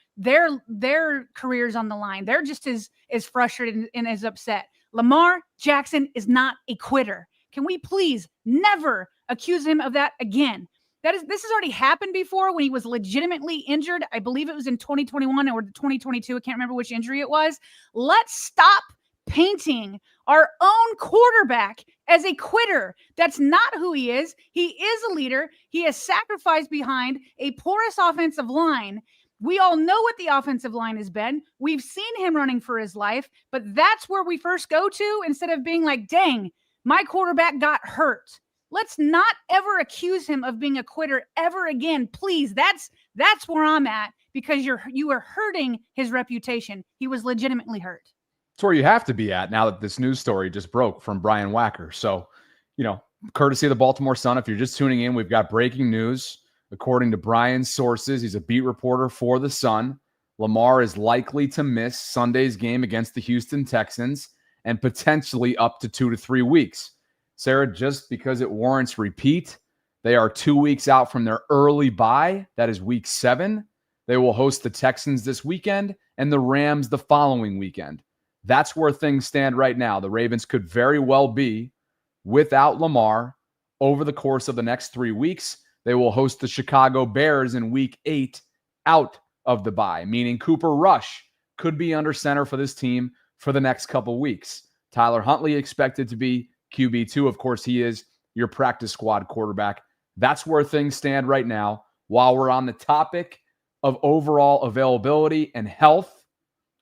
careers on the line? They're just as frustrated and as upset. Lamar Jackson is not a quitter. Can we please never accuse him of that again? This has already happened before when he was legitimately injured. I believe it was in 2021 or 2022. I can't remember which injury it was. Let's stop painting our own quarterback as a quitter. That's not who he is. He is a leader. He has sacrificed behind a porous offensive line. We all know what the offensive line has been. We've seen him running for his life, but that's where we first go to instead of being like, dang, my quarterback got hurt. Let's not ever accuse him of being a quitter ever again. Please, that's where I'm at, because you are hurting his reputation. He was legitimately hurt. It's where you have to be at now that this news story just broke from Brian Wacker. So, courtesy of the Baltimore Sun, if you're just tuning in, we've got breaking news. According to Brian's sources, he's a beat reporter for the Sun. Lamar is likely to miss Sunday's game against the Houston Texans and potentially up to 2 to 3 weeks. Sarah, just because it warrants repeat, they are 2 weeks out from their early bye. That is week 7. They will host the Texans this weekend and the Rams the following weekend. That's where things stand right now. The Ravens could very well be without Lamar over the course of the next 3 weeks. They will host the Chicago Bears in week 8 out of the bye, meaning Cooper Rush could be under center for this team for the next couple weeks. Tyler Huntley expected to be QB2. Of course, he is your practice squad quarterback. That's where things stand right now. While we're on the topic of overall availability and health,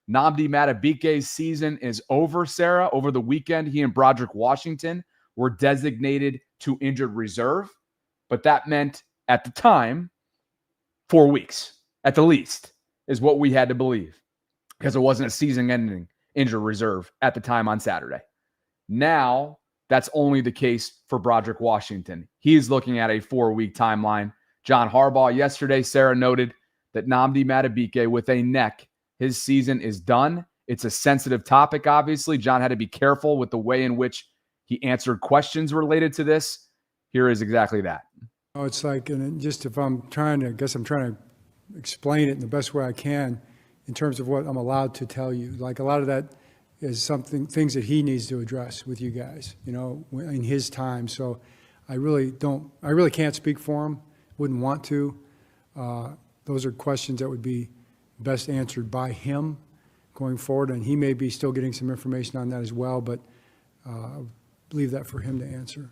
Nnamdi Madubuike's season is over, Sarah. Over the weekend, he and Broderick Washington were designated to injured reserve. But that meant, at the time, 4 weeks, at the least, is what we had to believe, because it wasn't a season-ending injured reserve at the time on Saturday. Now, that's only the case for Broderick Washington. He's looking at a 4-week timeline. John Harbaugh yesterday, Sarah, noted that Nnamdi Madubuike with a neck, his season is done. It's a sensitive topic, obviously. John had to be careful with the way in which he answered questions related to this. Here is exactly that. Oh, it's like, and just if I'm trying to explain it in the best way I can in terms of what I'm allowed to tell you. Like, a lot of that is things that he needs to address with you guys, in his time. So I really can't speak for him, wouldn't want to. Those are questions that would be best answered by him going forward. And he may be still getting some information on that as well, but I'll leave that for him to answer.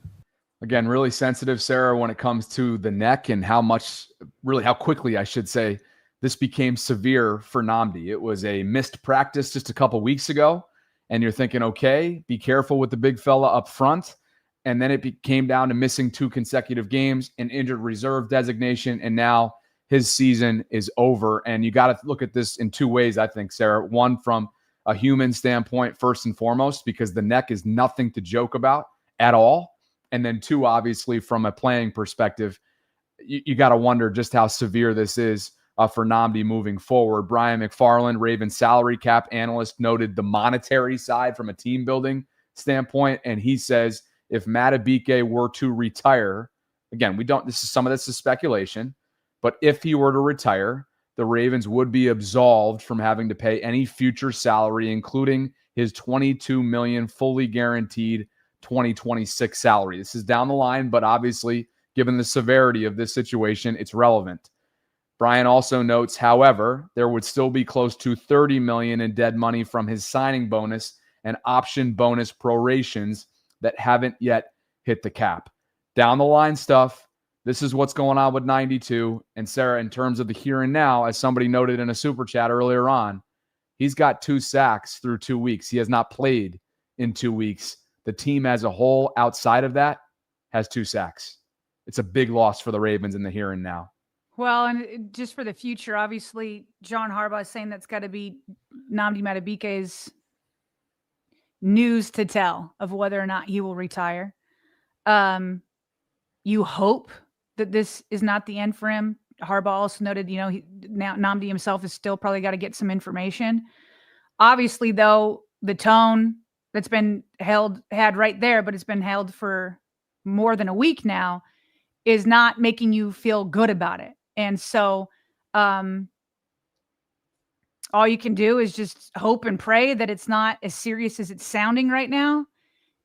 Again, really sensitive, Sarah, when it comes to the neck and how quickly, I should say, this became severe for Nnamdi. It was a missed practice just a couple weeks ago, and you're thinking, okay, be careful with the big fella up front. And then it came down to missing 2 consecutive games, an injured reserve designation, and now his season is over. And you got to look at this in 2 ways, I think, Sarah. One, from a human standpoint, first and foremost, because the neck is nothing to joke about at all. And then 2, obviously, from a playing perspective, you got to wonder just how severe this is for Nnamdi moving forward. Brian McFarland, Ravens salary cap analyst, noted the monetary side from a team building standpoint. And he says if Madubuike were to retire, again, some of this is speculation, but if he were to retire, the Ravens would be absolved from having to pay any future salary, including his $22 million fully guaranteed 2026 salary. This is down the line, but obviously, given the severity of this situation, it's relevant. Brian also notes, however, there would still be close to $30 million in dead money from his signing bonus and option bonus prorations that haven't yet hit the cap. Down the line stuff. This is what's going on with 92. And Sarah, in terms of the here and now, as somebody noted in a super chat earlier on, he's got 2 sacks through 2 weeks. He has not played in 2 weeks. The team as a whole, outside of that, has 2 sacks. It's a big loss for the Ravens in the here and now. Well, and just for the future, obviously, John Harbaugh is saying that's got to be Nnamdi Madubuike's news to tell of whether or not he will retire. You hope that this is not the end for him. Harbaugh also noted, now Nnamdi himself is still probably got to get some information. Obviously, though, the tone that's been had right there, but it's been held for more than a week now, is not making you feel good about it. And so all you can do is just hope and pray that it's not as serious as it's sounding right now.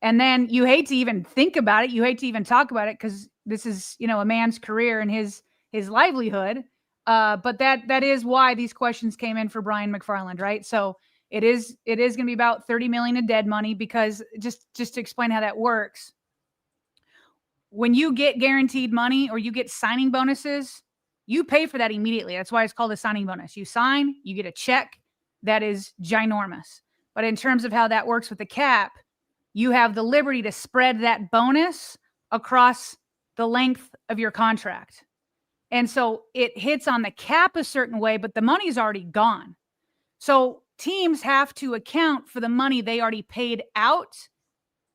And then you hate to even think about it. You hate to even talk about it because this is, a man's career and his livelihood. But that is why these questions came in for Brian McFarland, right? So it is going to be about $30 million in dead money, because just to explain how that works, when you get guaranteed money or you get signing bonuses, you pay for that immediately. That's why it's called a signing bonus. You sign, you get a check that is ginormous. But in terms of how that works with the cap, you have the liberty to spread that bonus across the length of your contract. And so it hits on the cap a certain way, but the money's already gone. So teams have to account for the money they already paid out,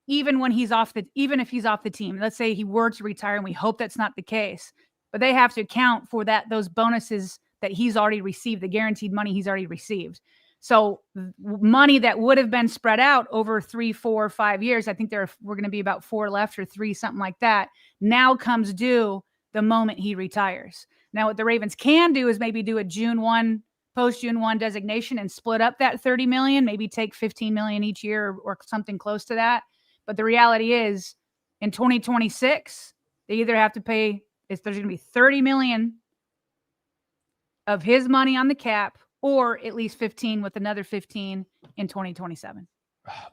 even if he's off the team. Let's say he were to retire, and we hope that's not the case, but they have to account for those bonuses that he's already received, the guaranteed money he's already received. So money that would have been spread out over 3, 4, 5 years, I think we're going to be about 4 left or 3, something like that, now comes due the moment he retires. Now, what the Ravens can do is maybe do a post June 1 designation and split up that $30 million, maybe take $15 million each year or something close to that. But the reality is, in 2026, they either have to pay, there's going to be $30 million of his money on the cap, or at least 15 with another 15 in 2027.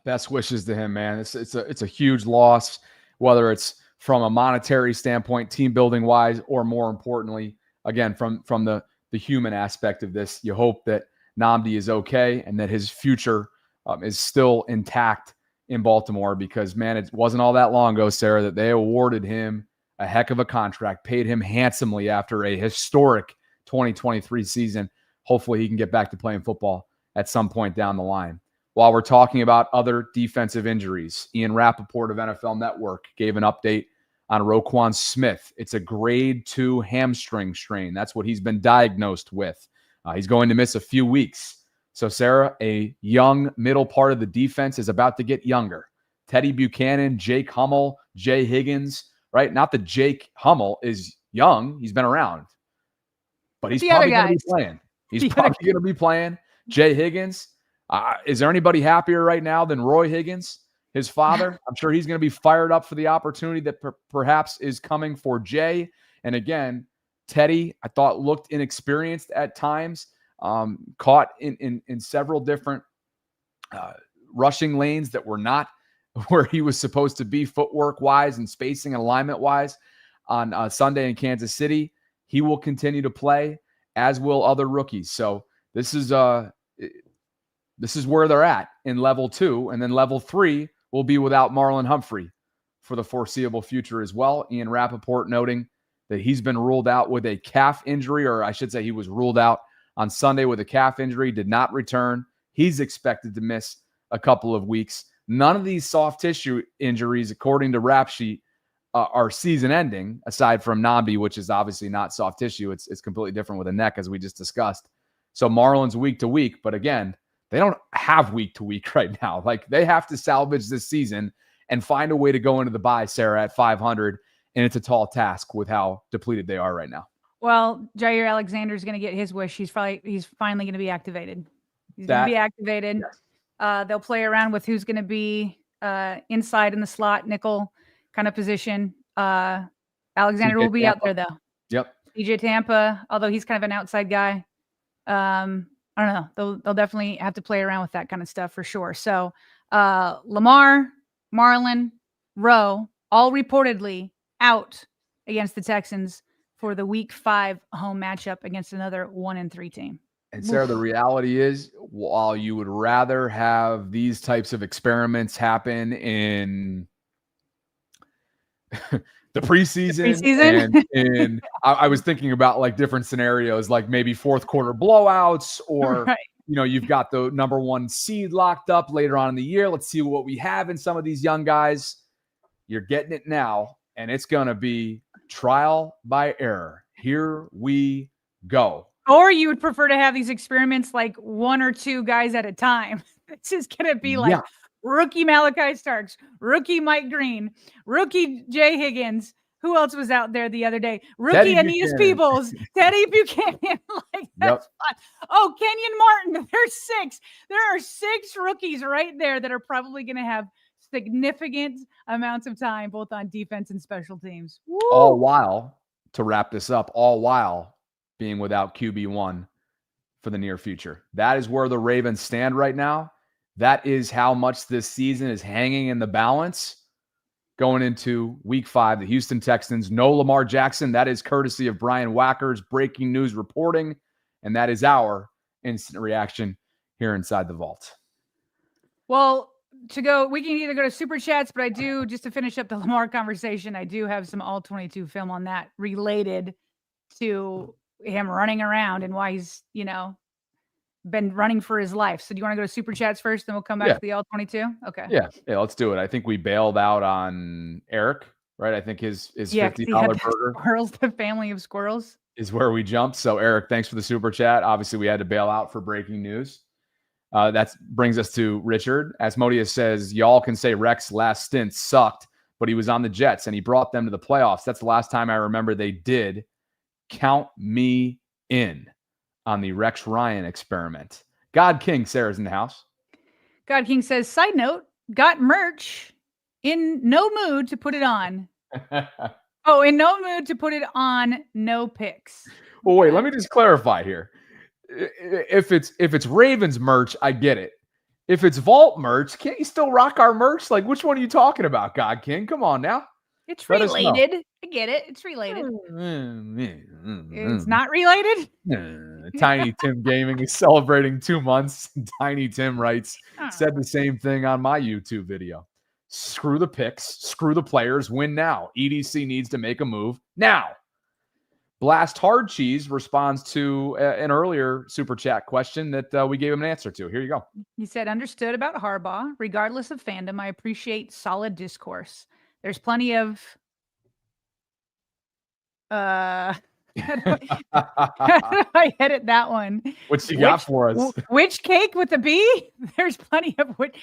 Best wishes to him, man. It's a huge loss, whether it's from a monetary standpoint, team building wise, or more importantly, again, from the human aspect of this. You hope that Nnamdi is okay and that his future is still intact in Baltimore, because, man, it wasn't all that long ago, Sarah, that they awarded him a heck of a contract, paid him handsomely after a historic 2023 season. Hopefully he can get back to playing football at some point down the line. While we're talking about other defensive injuries, Ian Rappaport of NFL Network gave an update on Roquan Smith. It's a grade 2 hamstring strain. That's what he's been diagnosed with. He's going to miss a few weeks. So, Sarah, a young middle part of the defense is about to get younger. Teddy Buchanan, Jake Hummel, Jay Higgins, right? Not that Jake Hummel is young. He's been around. But he's probably going to be playing. He's probably going to be playing. Jay Higgins. Is there anybody happier right now than Roy Higgins, his father? I'm sure he's going to be fired up for the opportunity that perhaps is coming for Jay. And again, Teddy, I thought, looked inexperienced at times, caught in several different rushing lanes that were not where he was supposed to be footwork-wise and spacing and alignment-wise on Sunday in Kansas City. He will continue to play, as will other rookies. So this is where they're at in level 2. And then level 3 will be without Marlon Humphrey for the foreseeable future as well. Ian Rappaport noting that he's been ruled out with a calf injury, or I should say he was ruled out on Sunday with a calf injury, did not return. He's expected to miss a couple of weeks. None of these soft tissue injuries, according to Rap Sheet, are season ending, aside from Nnamdi, which is obviously not soft tissue. It's completely different with a neck, as we just discussed. So Marlon's week to week, but again, they don't have week to week right now. Like, they have to salvage this season, and find a way to go into the bye, Sarah, at 500. And it's a tall task with how depleted they are right now. Well, Jair Alexander's going to get his wish. He's finally going to be activated. He's going to be activated. Yes. They'll play around with who's going to be inside in the slot nickel kind of position. Alexander will be out there though. Yep. CJ Tampa, although he's kind of an outside guy. I don't know. They'll definitely have to play around with that kind of stuff for sure. So Lamar, Marlon, Rowe, all reportedly out against the Texans for the Week 5 home matchup against another 1-3 team. And Sarah, the reality is, while you would rather have these types of experiments happen in the preseason. And I was thinking about like different scenarios, like maybe fourth quarter blowouts, or right. You've got the number 1 seed locked up later on in the year. Let's see what we have in some of these young guys. You're getting it now, and it's going to be trial by error. Here we go. Or you would prefer to have these experiments like 1 or 2 guys at a time. It's just going to be like rookie Malachi Starks, rookie Mike Green, rookie Jay Higgins. Who else was out there the other day? Rookie Aeneas Peebles, Teddy Buchanan. Like, that's fun. Oh, Kenyon Martin. There's 6. There are 6 rookies right there that are probably going to have significant amounts of time, both on defense and special teams. Woo! All while, to wrap this up, being without QB1 for the near future. That is where the Ravens stand right now. That is how much this season is hanging in the balance. Going into Week 5, the Houston Texans, no Lamar Jackson. That is courtesy of Brian Wacker's breaking news reporting, and that is our instant reaction here inside the vault. Well, we can either go to Super Chats, but I do, just to finish up the Lamar conversation, I do have some all-22 film on that related to him running around and why he's, been running for his life. So do you want to go to Super Chats first, then we'll come back to the all-22? Okay. Yeah, let's do it. I think we bailed out on Eric, right? I think his $50 burger. Squirrels, the family of squirrels. Is where we jumped. So Eric, thanks for the Super Chat. Obviously, we had to bail out for breaking news. That brings us to Richard. Asmodeus says, y'all can say Rex last stint sucked, but he was on the Jets and he brought them to the playoffs. That's the last time I remember they did. Count me in on the Rex Ryan experiment. God King, Sarah's in the house. God King says, side note, got merch, in no mood to put it on. In no mood to put it on, no pics. Well, wait, let me just clarify here. If it's Ravens merch, I get it. If it's Vault merch, can't you still rock our merch? Like, which one are you talking about, God King? Come on now. It's related. I get it. It's related. It's not related? Tiny Tim Gaming is celebrating 2 months. Tiny Tim writes, said the same thing on my YouTube video. Screw the picks. Screw the players. Win now. EDC needs to make a move now. Blast Hard Cheese responds to an earlier Super Chat question that we gave him an answer to. Here you go. He said, understood about Harbaugh. Regardless of fandom, I appreciate solid discourse. There's plenty of how do I edit that one? What you got for us? Which cake with the B? There's plenty of what.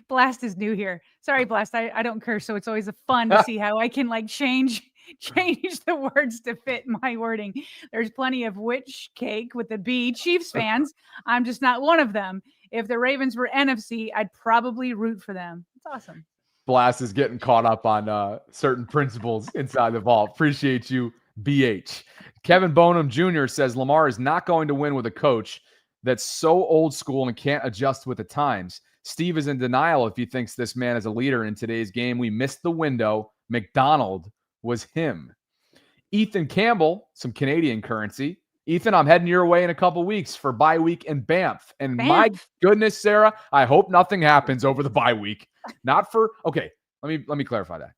Blast is new here. Sorry, Blast. I don't curse, so it's always fun to see how I can like change the words to fit my wording. There's plenty of which cake with the B. Chiefs fans. I'm just not one of them. If the Ravens were NFC, I'd probably root for them. It's awesome. Blast is getting caught up on certain principles inside the vault. Appreciate you, BH. Kevin Bonham Jr. says Lamar is not going to win with a coach that's so old school and can't adjust with the times. Steve is in denial if he thinks this man is a leader in today's game. We missed the window. McDonald was him. Ethan Campbell, some Canadian currency. Ethan, I'm heading your way in a couple weeks for bye week in Banff. And my goodness, Sarah, I hope nothing happens over the bye week. Not for okay. Let me clarify that.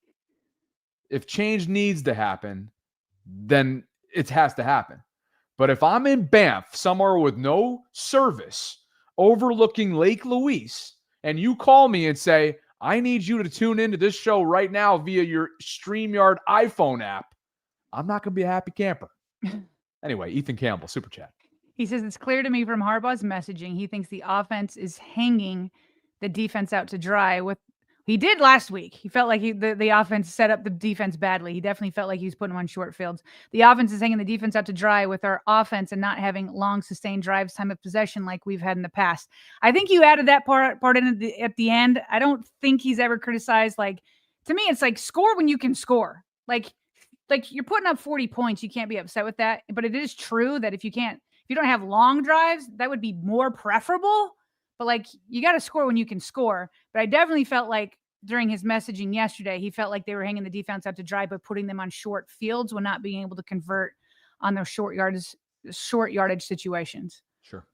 If change needs to happen, then it has to happen. But if I'm in Banff, somewhere with no service, overlooking Lake Louise, and you call me and say, I need you to tune into this show right now via your StreamYard iPhone app, I'm not going to be a happy camper. Anyway, Ethan Campbell, Super Chat. He says, it's clear to me from Harbaugh's messaging, he thinks the offense is hanging the defense out to dry with He did last week. He felt like the offense set up the defense badly. He definitely felt like he was putting them on short fields. The offense is hanging the defense out to dry with our offense and not having long sustained drives, time of possession like we've had in the past. I think you added that part in at the end. I don't think he's ever criticized. Like, to me, it's like score when you can score. Like you're putting up 40 points. You can't be upset with that. But it is true that if you don't have long drives, that would be more preferable. But like, you got to score when you can score. But I definitely felt like during his messaging yesterday, he felt like they were hanging the defense out to dry, but putting them on short fields when not being able to convert on those short yardage situations. Sure.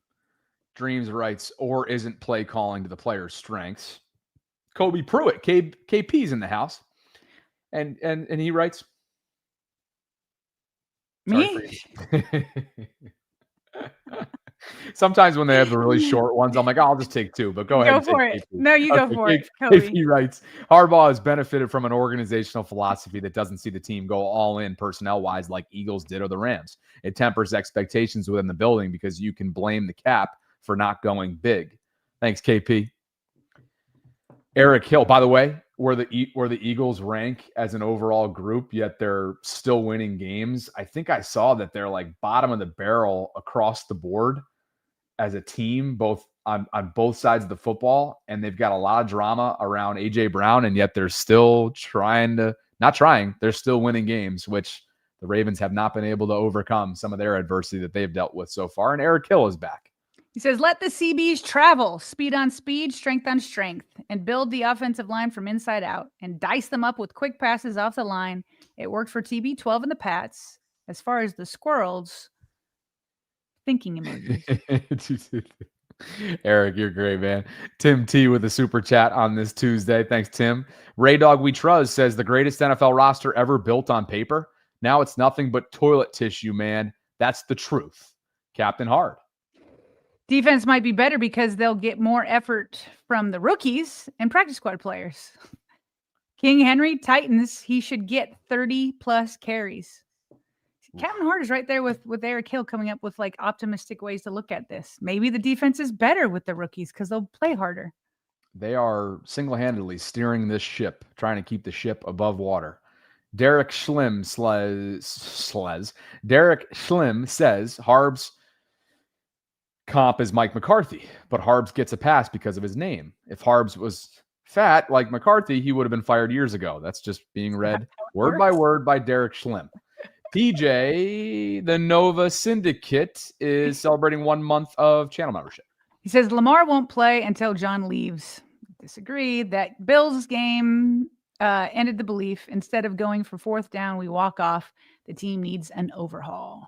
Dreams writes, or isn't play calling to the player's strengths. Kobe Pruitt, KP's in the house. And he writes, me? Sometimes when they have the really short ones, I'm like, I'll just take two, but go ahead. Go for it. No, you go for it, Kobe. He writes, Harbaugh has benefited from an organizational philosophy that doesn't see the team go all in personnel-wise like Eagles did or the Rams. It tempers expectations within the building because you can blame the cap for not going big. Thanks, KP. Eric Hill, by the way, where the Eagles rank as an overall group, yet they're still winning games. I think I saw that they're like bottom of the barrel across the board as a team, both on both sides of the football, and they've got a lot of drama around AJ Brown, and yet they're still they're still winning games, which the Ravens have not been able to overcome some of their adversity that they've dealt with so far. And Eric Hill is back. He says, let the CBs travel, speed on speed, strength on strength, and build the offensive line from inside out and dice them up with quick passes off the line. It worked for TB12 and the Pats. As far as the Squirrels, thinking emojis. Eric, you're great, man. Tim T with a super chat on this Tuesday. Thanks, Tim. Ray Dog We Trust says the greatest NFL roster ever built on paper. Now it's nothing but toilet tissue, man. That's the truth. Captain Hard. Defense might be better because they'll get more effort from the rookies and practice squad players. King Henry, Titans, he should get 30-plus carries. Captain Hart is right there with Eric Hill coming up with like optimistic ways to look at this. Maybe the defense is better with the rookies because they'll play harder. They are single-handedly steering this ship, trying to keep the ship above water. Derek Schlim says Harb's comp is Mike McCarthy, but Harbs gets a pass because of his name. If Harbs was fat like McCarthy, he would have been fired years ago. That's just being read word by word by Derek Schlim. PJ, the Nova Syndicate, is celebrating 1 month of channel membership. He says Lamar won't play until John leaves. Disagree. That Bills game ended the belief. Instead of going for fourth down, we walk off. The team needs an overhaul.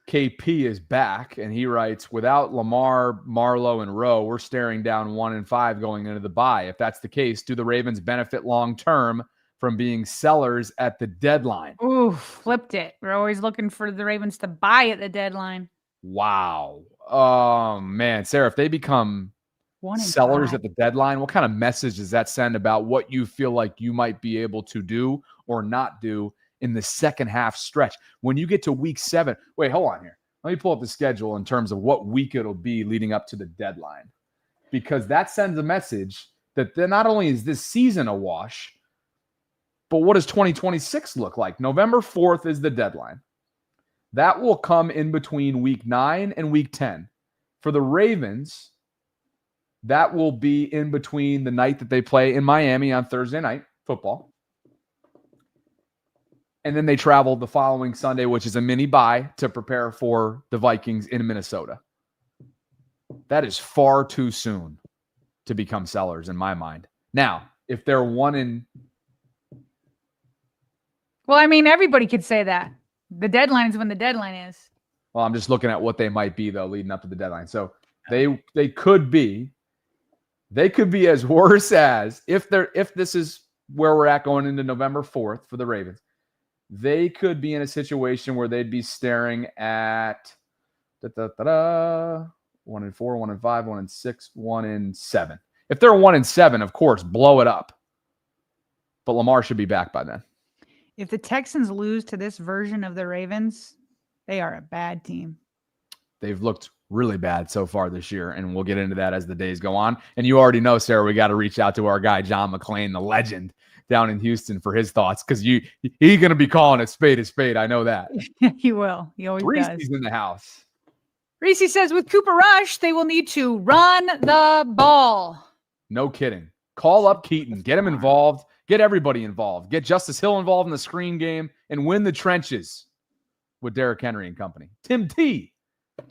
KP is back, and he writes, without Lamar, Marlowe, and Rowe, we're staring down 1-5 going into the bye. If that's the case, do the Ravens benefit long-term from being sellers at the deadline? Ooh, flipped it. We're always looking for the Ravens to buy at the deadline. Wow. Oh, man. Sarah, if they become sellers at the deadline, what kind of message does that send about what you feel like you might be able to do or not do in the second half stretch? When you get to week 7, wait, hold on here. Let me pull up the schedule in terms of what week it'll be leading up to the deadline, because that sends a message that not only is this season a wash, but what does 2026 look like? November 4th is the deadline. That will come in between week 9 and week 10. For the Ravens, that will be in between the night that they play in Miami on Thursday night football. And then they travel the following Sunday, which is a mini bye, to prepare for the Vikings in Minnesota. That is far too soon to become sellers in my mind. Now, if they're Well, I mean, everybody could say that. The deadline is when the deadline is. Well, I'm just looking at what they might be, though, leading up to the deadline. So they could be as worse as, if this is where we're at going into November 4th for the Ravens, they could be in a situation where they'd be staring at 1-4, 1-5, 1-6, 1-7. If they're 1-7, of course, blow it up. But Lamar should be back by then. If the Texans lose to this version of the Ravens, they are a bad team. They've looked really bad so far this year, and we'll get into that as the days go on. And you already know, Sarah, we got to reach out to our guy John McClain, the legend down in Houston, for his thoughts, because he's going to be calling it spade a spade. I know that. He will. He always does. Reese's in the house. Reese says, with Cooper Rush, they will need to run the ball. No kidding. Call up Keaton. Get him involved. Get everybody involved. Get Justice Hill involved in the screen game and win the trenches with Derrick Henry and company. Tim T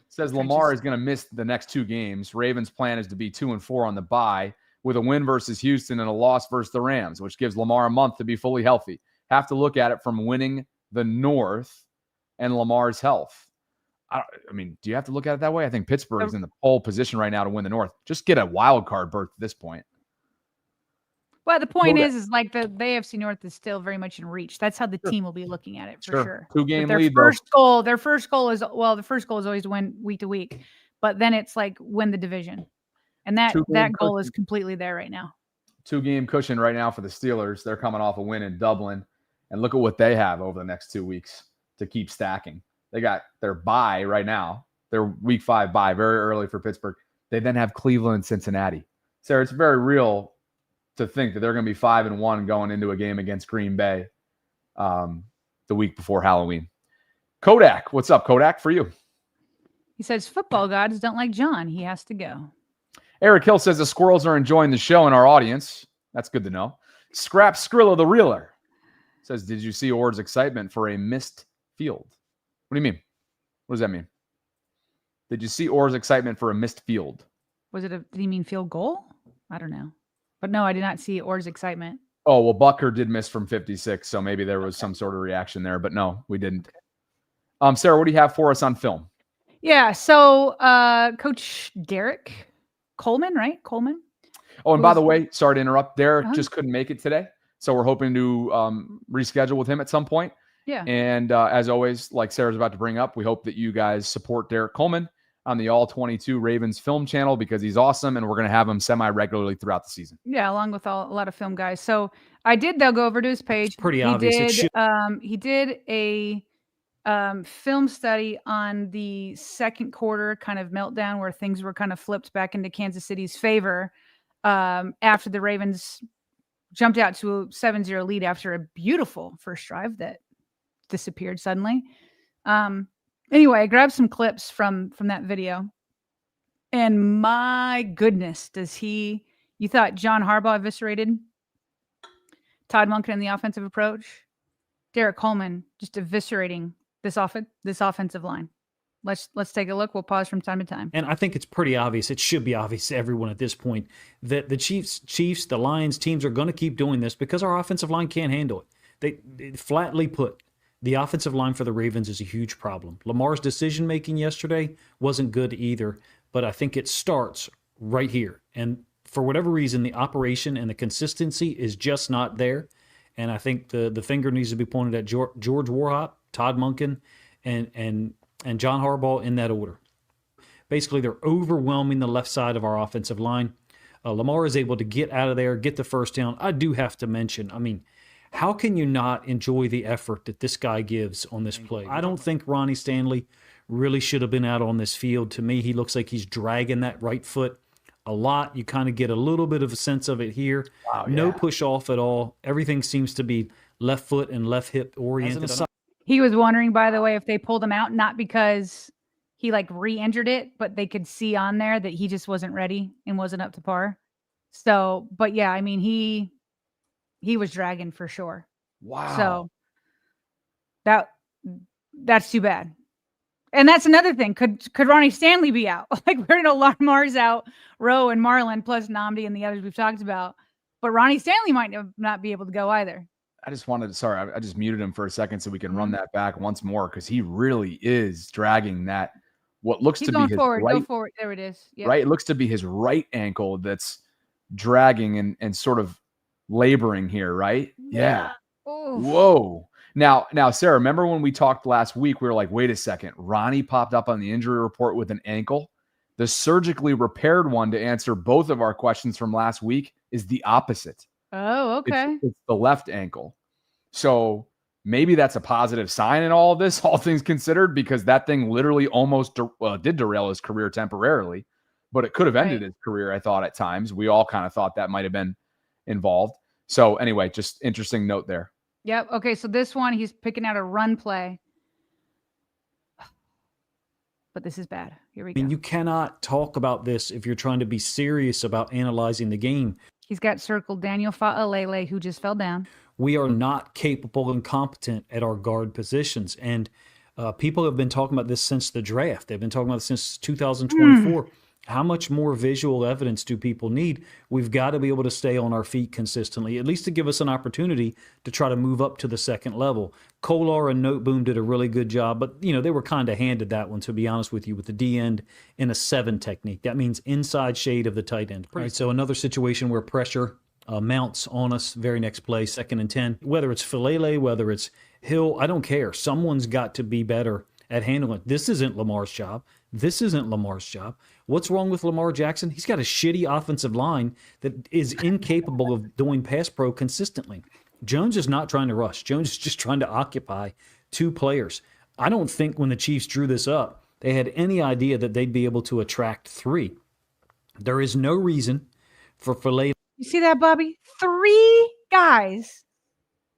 says Lamar is going to miss the next 2 games. Ravens' plan is to be 2-4 on the bye with a win versus Houston and a loss versus the Rams, which gives Lamar a month to be fully healthy. Have to look at it from winning the North and Lamar's health. I mean, do you have to look at it that way? I think Pittsburgh is in the pole position right now to win the North. Just get a wild card berth at this point. Well, the point is like the AFC North is still very much in reach. That's how the team will be looking at it for sure. 2-game their lead. Their first goal is always to win week to week, but then it's like win the division, and that goal is completely there right now. 2-game cushion right now for the Steelers. They're coming off a win in Dublin, and look at what they have over the next 2 weeks to keep stacking. They got their bye right now. Their week 5 bye, very early for Pittsburgh. They then have Cleveland and Cincinnati. Sarah, it's very real to think that they're going to be 5-1 going into a game against Green Bay the week before Halloween. Kodak, what's up, Kodak, for you? He says football gods don't like John. He has to go. Eric Hill says the squirrels are enjoying the show in our audience. That's good to know. Scrap Skrilla the Reeler says, did you see Ord's excitement for a missed field? What do you mean? What does that mean? Did you see Orr's excitement for a missed field? Did he mean field goal? I don't know. But no, I did not see Orr's excitement. Oh, well, Bucker did miss from 56, so maybe there was some sort of reaction there, but no, we didn't. Sarah, what do you have for us on film? Yeah, so Coach Derek Coleman, right? Coleman. Oh, and by the way, sorry to interrupt. Derek just couldn't make it today, so we're hoping to reschedule with him at some point. Yeah. And as always, like Sarah's about to bring up, we hope that you guys support Derek Coleman on the All 22 Ravens film channel because he's awesome, and we're going to have him semi-regularly throughout the season. Yeah, along with a lot of film guys. So I did, they'll go over to his page. It's pretty obvious. He did a film study on the second quarter kind of meltdown where things were kind of flipped back into Kansas City's favor after the Ravens jumped out to a 7-0 lead after a beautiful first drive that disappeared suddenly. Anyway, I grabbed some clips from that video, and my goodness, you thought John Harbaugh eviscerated Todd Monken in the offensive approach? Derek Coleman just eviscerating this offensive line. Let's take a look. We'll pause from time to time. And I think it's pretty obvious. It should be obvious to everyone at this point that the Chiefs, the Lions teams are going to keep doing this because our offensive line can't handle it. They flatly put, the offensive line for the Ravens is a huge problem. Lamar's decision-making yesterday wasn't good either, but I think it starts right here. And for whatever reason, the operation and the consistency is just not there. And I think the finger needs to be pointed at George Warhop, Todd Monken, and John Harbaugh in that order. Basically, they're overwhelming the left side of our offensive line. Lamar is able to get out of there, get the first down. I do have to mention, how can you not enjoy the effort that this guy gives on this play? I don't think Ronnie Stanley really should have been out on this field. To me, he looks like he's dragging that right foot a lot. You kind of get a little bit of a sense of it here. Wow, yeah. No push off at all. Everything seems to be left foot and left hip oriented. He was wondering, by the way, if they pulled him out, not because he re-injured it, but they could see on there that he just wasn't ready and wasn't up to par. So, but yeah, he was dragging for sure. Wow. So that's too bad. And that's another thing. Could Ronnie Stanley be out? We're Lamar's out, Rowe and Marlon, plus Nnamdi and the others we've talked about. But Ronnie Stanley might not be able to go either. I just muted him for a second so we can run that back once more because he really is dragging that. What looks to be his forward. right, go forward. There it is. Yep. Right. It looks to be his right ankle that's dragging and sort of laboring here, right? Yeah. Whoa. Now, Sarah, remember when we talked last week, we were like, wait a second, Ronnie popped up on the injury report with an ankle. The surgically repaired one to answer both of our questions from last week is the opposite. Oh, okay. It's the left ankle. So maybe that's a positive sign in all of this, all things considered, because that thing literally almost did derail his career temporarily, but it could have ended his career, I thought, at times. We all kind of thought that might have been involved. So anyway, just interesting note there. Yep. Okay, so this one, he's picking out a run play. But this is bad. Here we go. I mean, you cannot talk about this if you're trying to be serious about analyzing the game. He's got circled Daniel Fa'alele, who just fell down. We are not capable and competent at our guard positions. And people have been talking about this since the draft. They've been talking about this since 2024. How much more visual evidence do people need? We've got to be able to stay on our feet consistently, at least to give us an opportunity to try to move up to the second level. Kolar and Noteboom did a really good job, but they were kind of handed that one, to be honest with you, with the D end in a 7 technique. That means inside shade of the tight end. Right, so another situation where pressure mounts on us, very next play, 2nd and 10. Whether it's Falele, whether it's Hill, I don't care. Someone's got to be better at handling it. This isn't Lamar's job. This isn't Lamar's job. What's wrong with Lamar Jackson? He's got a shitty offensive line that is incapable of doing pass pro consistently. Jones is not trying to rush. Jones is just trying to occupy 2 players. I don't think when the Chiefs drew this up, they had any idea that they'd be able to attract 3. There is no reason for Filet. You see that, Bobby? 3 guys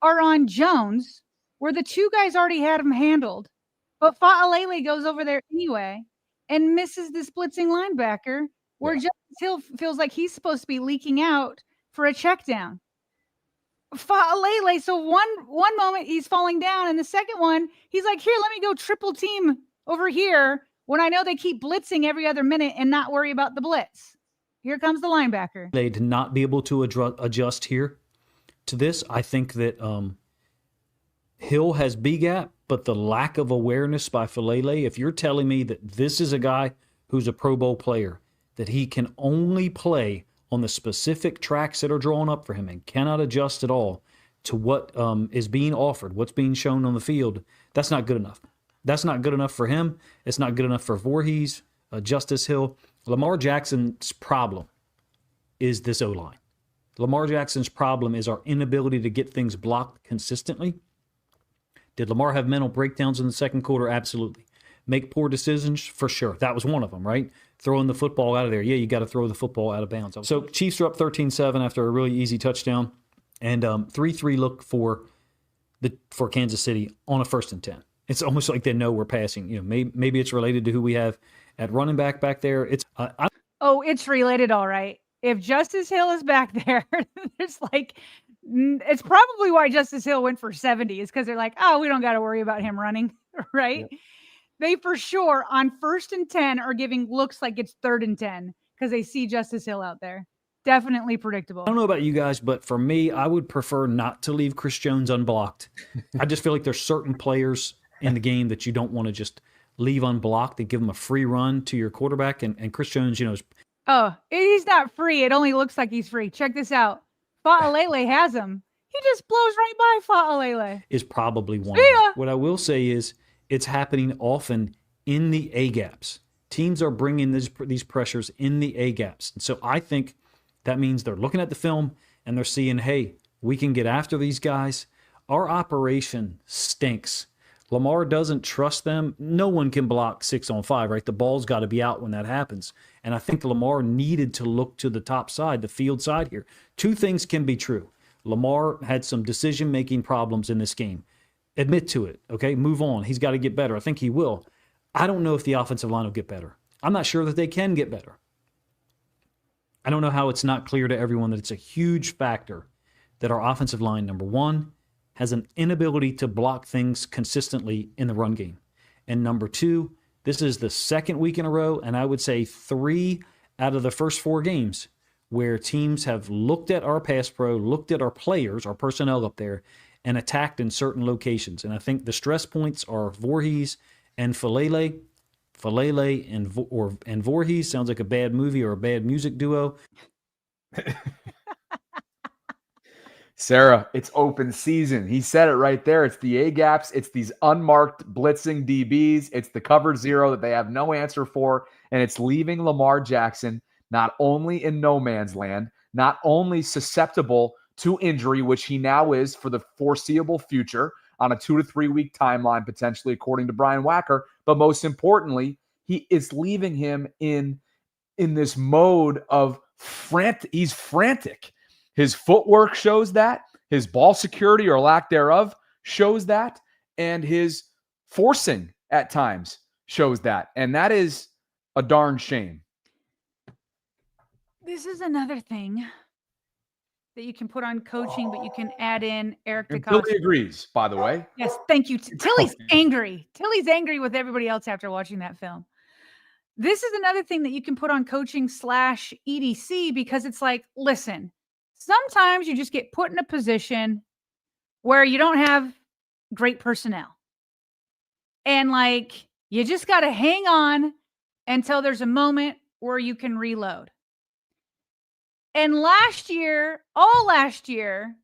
are on Jones where the 2 guys already had him handled. But Fa'alele goes over there anyway and misses this blitzing linebacker where Justice Hill feels like he's supposed to be leaking out for a check down. Fa'alele, so one moment he's falling down, and the second one, he's like, here, let me go triple team over here when I know they keep blitzing every other minute and not worry about the blitz. Here comes the linebacker. They did not be able to adjust here to this. I think that Hill has B-gap, but the lack of awareness by Falele, if you're telling me that this is a guy who's a Pro Bowl player, that he can only play on the specific tracks that are drawn up for him and cannot adjust at all to what is being offered, what's being shown on the field, that's not good enough. That's not good enough for him. It's not good enough for Voorhees, Justice Hill. Lamar Jackson's problem is this O-line. Lamar Jackson's problem is our inability to get things blocked consistently. Did Lamar have mental breakdowns in the second quarter? Absolutely. Make poor decisions? For sure. That was one of them, right? Throwing the football out of there. Yeah, you got to throw the football out of bounds. So Chiefs are up 13-7 after a really easy touchdown. And 3-3 look for Kansas City on a 1st and 10. It's almost like they know we're passing. Maybe it's related to who we have at running back there. It's it's related, all right. If Justice Hill is back there, it's probably why Justice Hill went for 70 is because they're like, oh, we don't got to worry about him running, right? Yep. They for sure on 1st and 10 are giving looks like it's 3rd and 10 because they see Justice Hill out there. Definitely predictable. I don't know about you guys, but for me, I would prefer not to leave Chris Jones unblocked. I just feel like there's certain players in the game that you don't want to just leave unblocked and give them a free run to your quarterback. And Chris Jones, is... Oh, he's not free. It only looks like he's free. Check this out. Fa'alele has him. He just blows right by Fa'alele. Is probably one. What I will say is it's happening often in the A-gaps. Teams are bringing these pressures in the A-gaps. And so I think that means they're looking at the film and they're seeing, hey, we can get after these guys. Our operation stinks. Lamar doesn't trust them. No one can block 6-on-5, right? The ball's got to be out when that happens. And I think Lamar needed to look to the top side, the field side here. 2 things can be true. Lamar had some decision-making problems in this game. Admit to it, okay? Move on. He's got to get better. I think he will. I don't know if the offensive line will get better. I'm not sure that they can get better. I don't know how it's not clear to everyone that it's a huge factor that our offensive line, number 1, has an inability to block things consistently in the run game. And number 2, this is the 2nd week in a row, and I would say 3 out of the first 4 games where teams have looked at our pass pro, looked at our players, our personnel up there, and attacked in certain locations. And I think the stress points are Voorhees and Falele. Falele and Voorhees sounds like a bad movie or a bad music duo. Sarah, it's open season. He said it right there. It's the A-gaps. It's these unmarked blitzing DBs. It's the cover 0 that they have no answer for. And it's leaving Lamar Jackson not only in no man's land, not only susceptible to injury, which he now is for the foreseeable future. on a 2 to 3 week timeline, potentially, according to Brian Wacker. But most importantly, he is leaving him in this mode of frantic. He's frantic. His footwork shows that. His ball security or lack thereof shows that. And his forcing at times shows that. And that is a darn shame. This is another thing that you can put on coaching, but you can add in Eric And DeCosta. Billy agrees, by the way. Yes, thank you. Tilly's angry. Tilly's angry with everybody else after watching that film. This is another thing that you can put on coaching / EDC, because it's like, listen, sometimes you just get put in a position where you don't have great personnel. And like, you just got to hang on until there's a moment where you can reload. And all last year,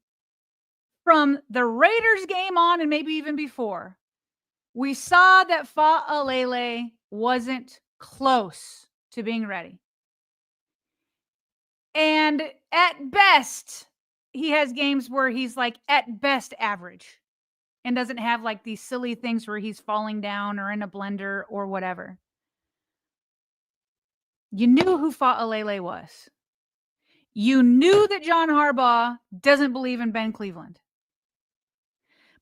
from the Raiders game on and maybe even before, we saw that Fa'alele wasn't close to being ready. And at best, he has games where he's like at best average and doesn't have like these silly things where he's falling down or in a blender or whatever. You knew who Fa'alele was. You knew that John Harbaugh doesn't believe in Ben Cleveland.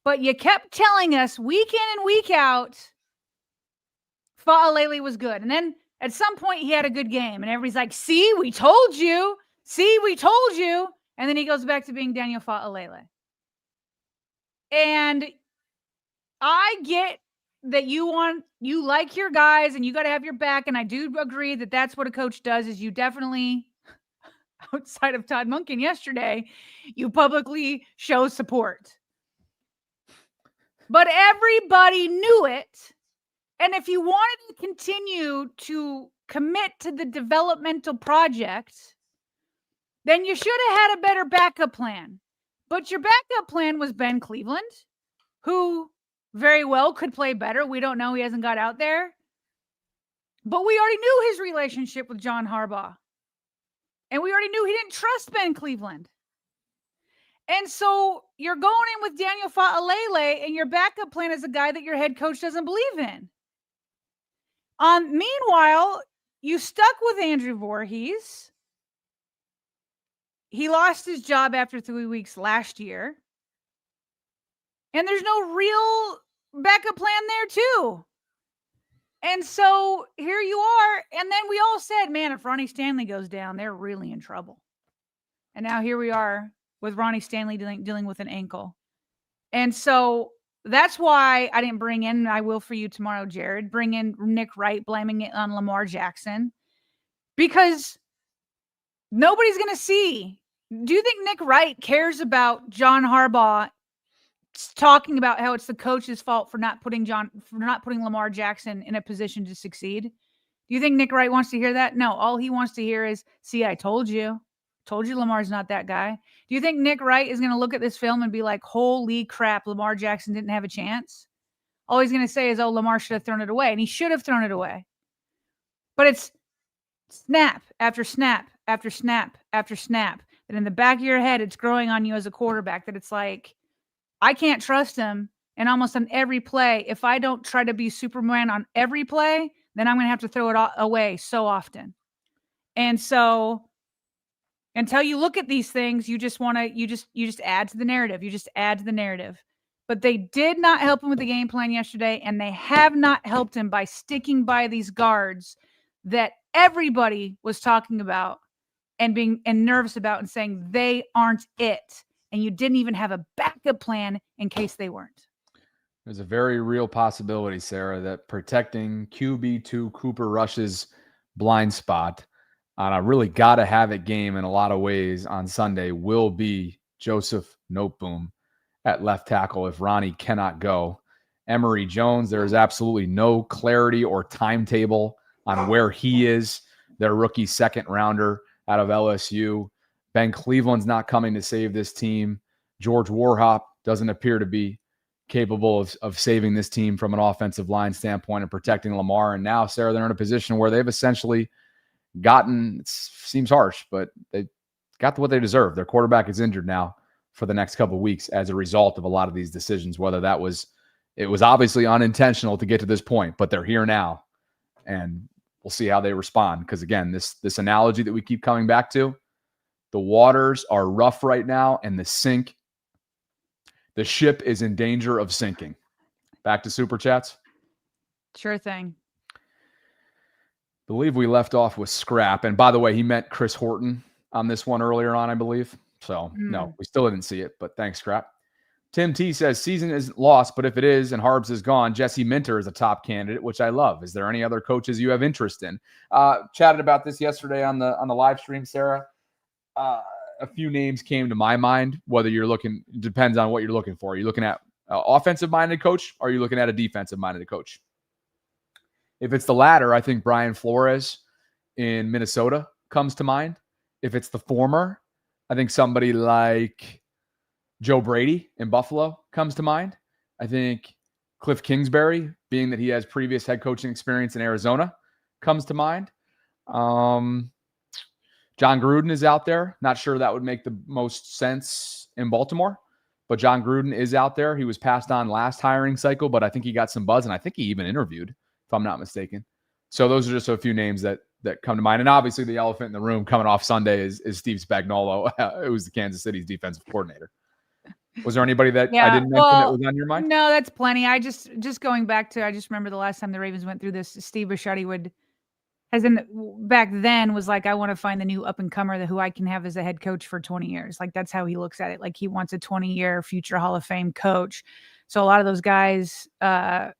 But you kept telling us week in and week out, Fa'alele was good. And then at some point he had a good game. And everybody's like, see, we told you. See, we told you. And then he goes back to being Daniel Fa'alele. And I get that you like your guys and you got to have your back. And I do agree that that's what a coach does, is you definitely, outside of Todd Monken yesterday, you publicly show support. But everybody knew it. And if you wanted to continue to commit to the developmental project, then you should have had a better backup plan. But your backup plan was Ben Cleveland, who very well could play better. We don't know. He hasn't got out there. But we already knew his relationship with John Harbaugh. And we already knew he didn't trust Ben Cleveland. And so you're going in with Daniel Fa'alele, and your backup plan is a guy that your head coach doesn't believe in. Meanwhile, you stuck with Andrew Voorhees. He lost his job after 3 weeks last year. And there's no real backup plan there, too. And so here you are. And then we all said, man, if Ronnie Stanley goes down, they're really in trouble. And now here we are with Ronnie Stanley dealing with an ankle. And so that's why I didn't bring in, and I will for you tomorrow, Jared, bring in Nick Wright, blaming it on Lamar Jackson. Because nobody's going to see. Do you think Nick Wright cares about John Harbaugh talking about how it's the coach's fault for not putting Lamar Jackson in a position to succeed? Do you think Nick Wright wants to hear that? No, all he wants to hear is, see, I told you. Told you Lamar's not that guy. Do you think Nick Wright is going to look at this film and be like, holy crap, Lamar Jackson didn't have a chance? All he's going to say is, oh, Lamar should have thrown it away. And he should have thrown it away. But it's snap after snap after snap after snap. That in the back of your head, it's growing on you as a quarterback, that it's like, I can't trust him. And almost on every play, if I don't try to be Superman on every play, then I'm going to have to throw it away so often. And so until you look at these things, you just add to the narrative. You just add to the narrative. But they did not help him with the game plan yesterday, and they have not helped him by sticking by these guards that everybody was talking about and being nervous about and saying they aren't it. And you didn't even have a backup plan in case they weren't. There's a very real possibility, Sarah, that protecting QB2 Cooper Rush's blind spot on a really gotta-have-it game in a lot of ways on Sunday will be Joseph Noteboom at left tackle if Ronnie cannot go. Emory Jones, there is absolutely no clarity or timetable on where he is, their rookie second-rounder out of LSU. Ben Cleveland's not coming to save this team. George Warhop doesn't appear to be capable of saving this team from an offensive line standpoint and protecting Lamar. And now, Sarah, they're in a position where they've essentially gotten, it seems harsh, but they got what they deserve. Their quarterback is injured now for the next couple of weeks as a result of a lot of these decisions, whether it was obviously unintentional to get to this point, but they're here now, and we'll see how they respond. Because again, this analogy that we keep coming back to, the waters are rough right now, and the ship is in danger of sinking. Back to Super Chats. Sure thing. Believe we left off with Scrap. And by the way, he meant Chris Horton on this one earlier on, I believe. So no, we still didn't see it, but thanks, Scrap. Tim T says season isn't lost, but if it is and Harbs is gone, Jesse Minter is a top candidate, which I love. Is there any other coaches you have interest in? Chatted about this yesterday on the live stream, Sarah. A few names came to my mind. Whether you're looking, depends on what you're looking for. Are you looking at offensive-minded coach, or are you looking at a defensive-minded coach? If it's the latter, I think Brian Flores in Minnesota comes to mind. If it's the former, I think somebody like Joe Brady in Buffalo comes to mind. I think Cliff Kingsbury, being that he has previous head coaching experience in Arizona, comes to mind. John Gruden is out there. Not sure that would make the most sense in Baltimore, but John Gruden is out there. He was passed on last hiring cycle, but I think he got some buzz, and I think he even interviewed, if I'm not mistaken. So those are just a few names that come to mind. And obviously the elephant in the room coming off Sunday is Steve Spagnuolo, who's the Kansas City's defensive coordinator. Was there anybody that I didn't mention that was on your mind? No, that's plenty. I just going back to, I just remember the last time the Ravens went through this, Steve Bisciotti back then was like, I want to find the new up and comer who I can have as a head coach for 20 years. Like that's how he looks at it. Like he wants a 20-year future Hall of Fame coach. So a lot of those guys, are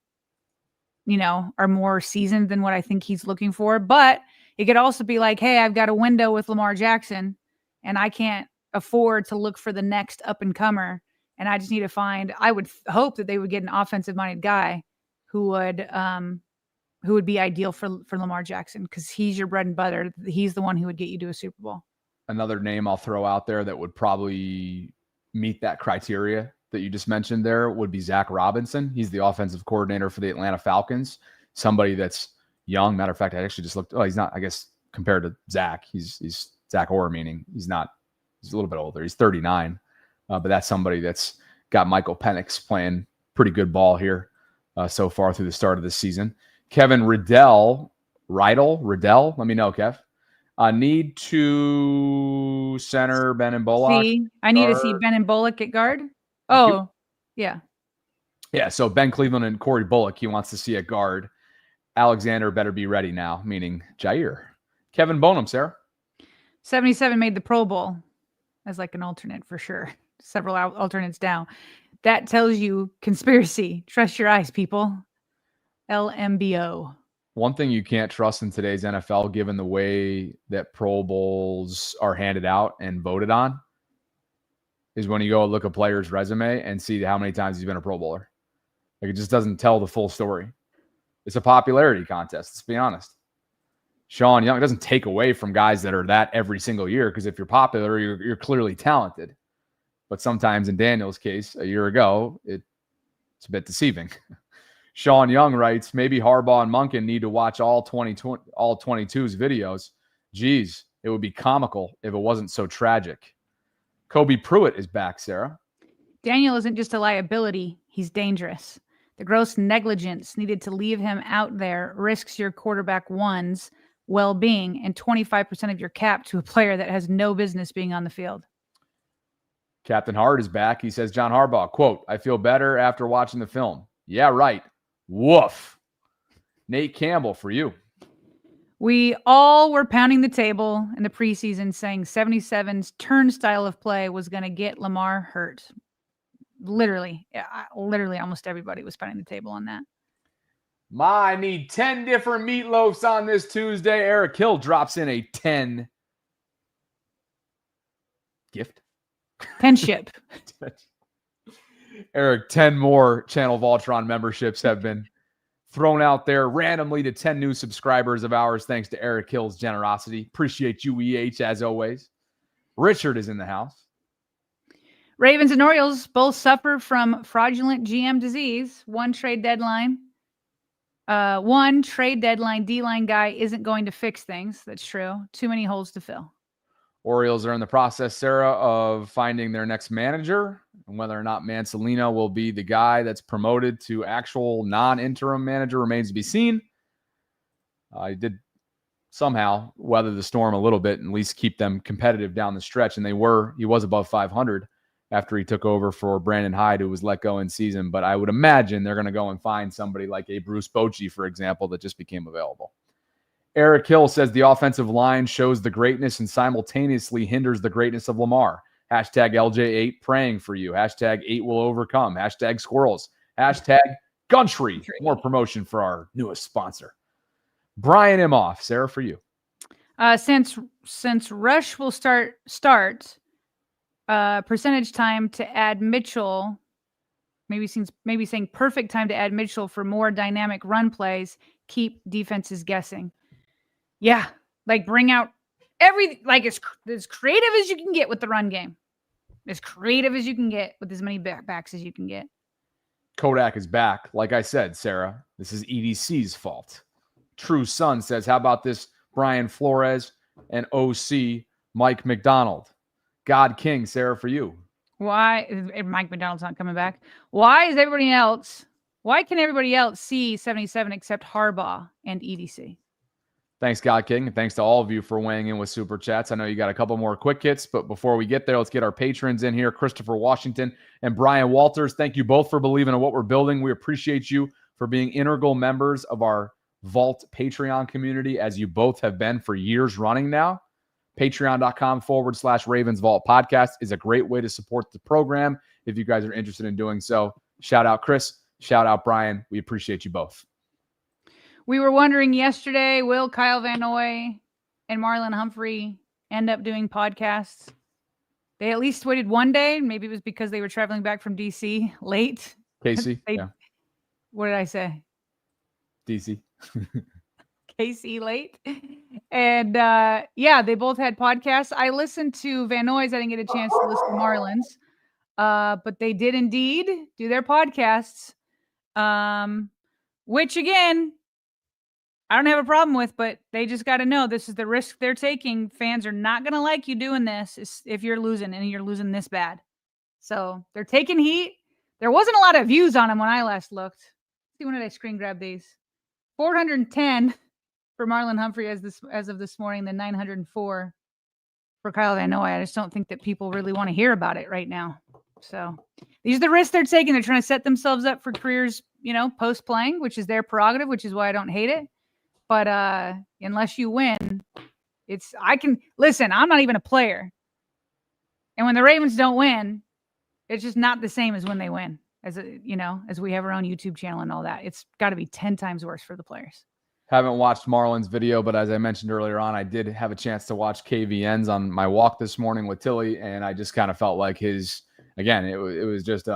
more seasoned than what I think he's looking for. But it could also be like, hey, I've got a window with Lamar Jackson and I can't afford to look for the next up and comer. And I just need to find, I would hope that they would get an offensive minded guy who would be ideal for Lamar Jackson, because he's your bread and butter. He's the one who would get you to a Super Bowl. Another name I'll throw out there that would probably meet that criteria that you just mentioned there would be Zach Robinson. He's the offensive coordinator for the Atlanta Falcons. Somebody that's young. Matter of fact, I actually just looked. Oh, he's not, I guess, compared to Zach. He's Zach Orr, meaning he's a little bit older. He's 39. But that's somebody that's got Michael Penix playing pretty good ball here so far through the start of the season. Kevin Riddell, let me know, Kev. Need to center Ben and Bullock. I need to see Ben and Bullock at guard. Oh, yeah. Yeah, so Ben Cleveland and Corey Bullock, he wants to see at guard. Alexander better be ready now, meaning Jair. Kevin Bonham, Sarah. 77 made the Pro Bowl as like an alternate for sure. Several alternates down. That tells you conspiracy. Trust your eyes, people. LMBO. One thing you can't trust in today's NFL, given the way that Pro Bowls are handed out and voted on, is when you go look a player's resume and see how many times he's been a Pro Bowler. Like, it just doesn't tell the full story. It's a popularity contest, let's be honest. Sean Young, it doesn't take away from guys that are that every single year, because if you're popular, you're clearly talented. But sometimes in Daniel's case, a year ago, it's a bit deceiving. Sean Young writes, maybe Harbaugh and Monken need to watch all 22's videos. Geez, it would be comical if it wasn't so tragic. Kobe Pruitt is back, Sarah. Daniel isn't just a liability. He's dangerous. The gross negligence needed to leave him out there risks your quarterback one's well-being and 25% of your cap to a player that has no business being on the field. Captain Hart is back. He says, John Harbaugh, quote, I feel better after watching the film. Yeah, right. Woof. Nate Campbell, for you. We all were pounding the table in the preseason saying 77's turnstile of play was going to get Lamar hurt. Literally almost everybody was pounding the table on that. I need 10 different meatloafs on this Tuesday. Eric Hill drops in a 10 gift. 10 ship. Eric, 10 more Channel Vaultron memberships have been thrown out there randomly to 10 new subscribers of ours, thanks to Eric Hill's generosity. Appreciate you, EH, as always. Richard is in the house. Ravens and Orioles both suffer from fraudulent GM disease. One trade deadline D-line guy isn't going to fix things. That's true. Too many holes to fill. Orioles are in the process, Sarah, of finding their next manager, and whether or not Mansolino will be the guy that's promoted to actual non-interim manager remains to be seen. He did somehow weather the storm a little bit and at least keep them competitive down the stretch, and he was above 500 after he took over for Brandon Hyde, who was let go in season. But I would imagine they're going to go and find somebody like a Bruce Bochy, for example, that just became available. Eric Hill says the offensive line shows the greatness and simultaneously hinders the greatness of Lamar. Hashtag LJ8 praying for you. Hashtag 8 will overcome. Hashtag squirrels. Hashtag Gumtree. More promotion for our newest sponsor. Brian Imhoff, Sarah, for you. Since Rush will start percentage time to add Mitchell, maybe saying perfect time to add Mitchell for more dynamic run plays, keep defenses guessing. Yeah, like bring out as creative as you can get with the run game. As creative as you can get with as many backs as you can get. Kodak is back. Like I said, Sarah, this is EDC's fault. True Sun says, how about this Brian Flores and OC Mike McDonald? God King, Sarah, for you. Why Mike McDonald's not coming back? Why can everybody else see 77 except Harbaugh and EDC? Thanks, God King, and thanks to all of you for weighing in with Super Chats. I know you got a couple more quick hits, but before we get there, let's get our patrons in here. Christopher Washington and Brian Walters, thank you both for believing in what we're building. We appreciate you for being integral members of our Vault Patreon community, as you both have been for years running now. Patreon.com/RavensVault podcast is a great way to support the program if you guys are interested in doing so. Shout out Chris. Shout out Brian. We appreciate you both. We were wondering yesterday, will Kyle Van Noy and Marlon Humphrey end up doing podcasts? They at least waited one day. Maybe it was because they were traveling back from DC late. Casey? Yeah. What did I say? DC. KC late. And they both had podcasts. I listened to Van Noy's. I didn't get a chance to listen to Marlon's. But they did indeed do their podcasts. Which again, I don't have a problem with, but they just got to know this is the risk they're taking. Fans are not going to like you doing this if you're losing and you're losing this bad. So they're taking heat. There wasn't a lot of views on them when I last looked. Let's see, when did I screen grab these? 410 for Marlon Humphrey as of this morning, then 904 for Kyle Van Noy. I just don't think that people really want to hear about it right now. So these are the risks they're taking. They're trying to set themselves up for careers, post playing, which is their prerogative, which is why I don't hate it. But unless you win, I'm not even a player. And when the Ravens don't win, it's just not the same as when they win. As we have our own YouTube channel and all that. It's got to be 10 times worse for the players. Haven't watched Marlon's video, but as I mentioned earlier on, I did have a chance to watch KVN's on my walk this morning with Tilly, and I just kind of felt like it was just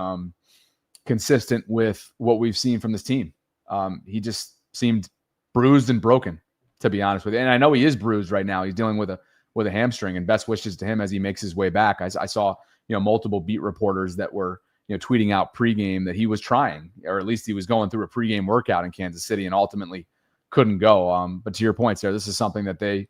consistent with what we've seen from this team. He just seemed bruised and broken, to be honest with you. And I know he is bruised right now. He's dealing with a hamstring, and best wishes to him as he makes his way back. I saw, multiple beat reporters that were, tweeting out pregame that he was trying, or at least he was going through a pregame workout in Kansas City and ultimately couldn't go. But to your point, Sarah, this is something that they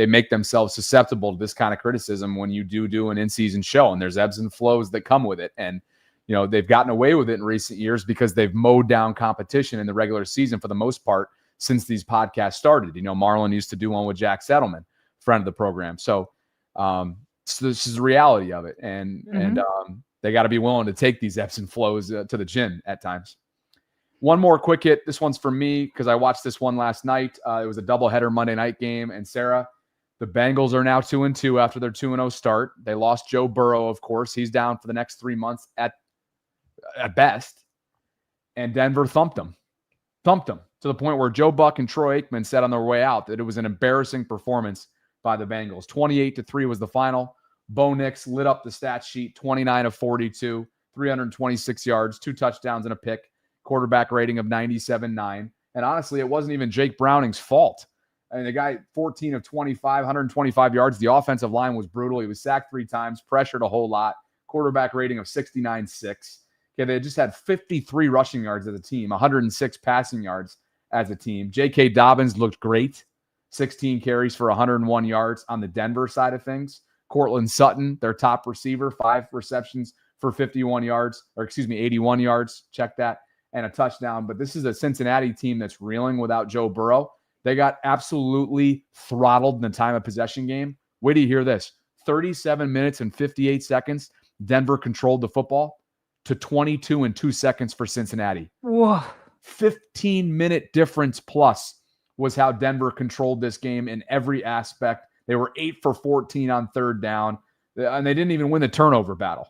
make themselves susceptible to this kind of criticism when you do an in-season show, and there's ebbs and flows that come with it. And, they've gotten away with it in recent years because they've mowed down competition in the regular season for the most part since these podcasts started. Marlon used to do one with Jack Settleman, friend of the program. So this is the reality of it. And they got to be willing to take these ebbs and flows to the chin at times. One more quick hit. This one's for me because I watched this one last night. It was a doubleheader Monday night game. And Sarah, the Bengals are now 2-2 after their 2-0 start. They lost Joe Burrow, of course. He's down for the next 3 months at best. And Denver thumped them to the point where Joe Buck and Troy Aikman said on their way out that it was an embarrassing performance by the Bengals. 28-3 was the final. Bo Nix lit up the stat sheet, 29 of 42, 326 yards, 2 touchdowns and a pick, quarterback rating of 97.9. And honestly, it wasn't even Jake Browning's fault. I mean, the guy, 14 of 25, 125 yards. The offensive line was brutal. He was sacked 3 times, pressured a whole lot, quarterback rating of 69.6. Okay, they just had 53 rushing yards as a team, 106 passing yards as a team. J.K. Dobbins looked great. 16 carries for 101 yards on the Denver side of things. Cortland Sutton, their top receiver, 5 receptions for 81 yards. Check that. And a touchdown. But this is a Cincinnati team that's reeling without Joe Burrow. They got absolutely throttled in the time of possession game. Wait till you hear this. 37 minutes and 58 seconds, Denver controlled the football to 22 and 2 seconds for Cincinnati. Whoa. 15-minute difference plus was how Denver controlled this game in every aspect. They were 8 for 14 on third down, and they didn't even win the turnover battle.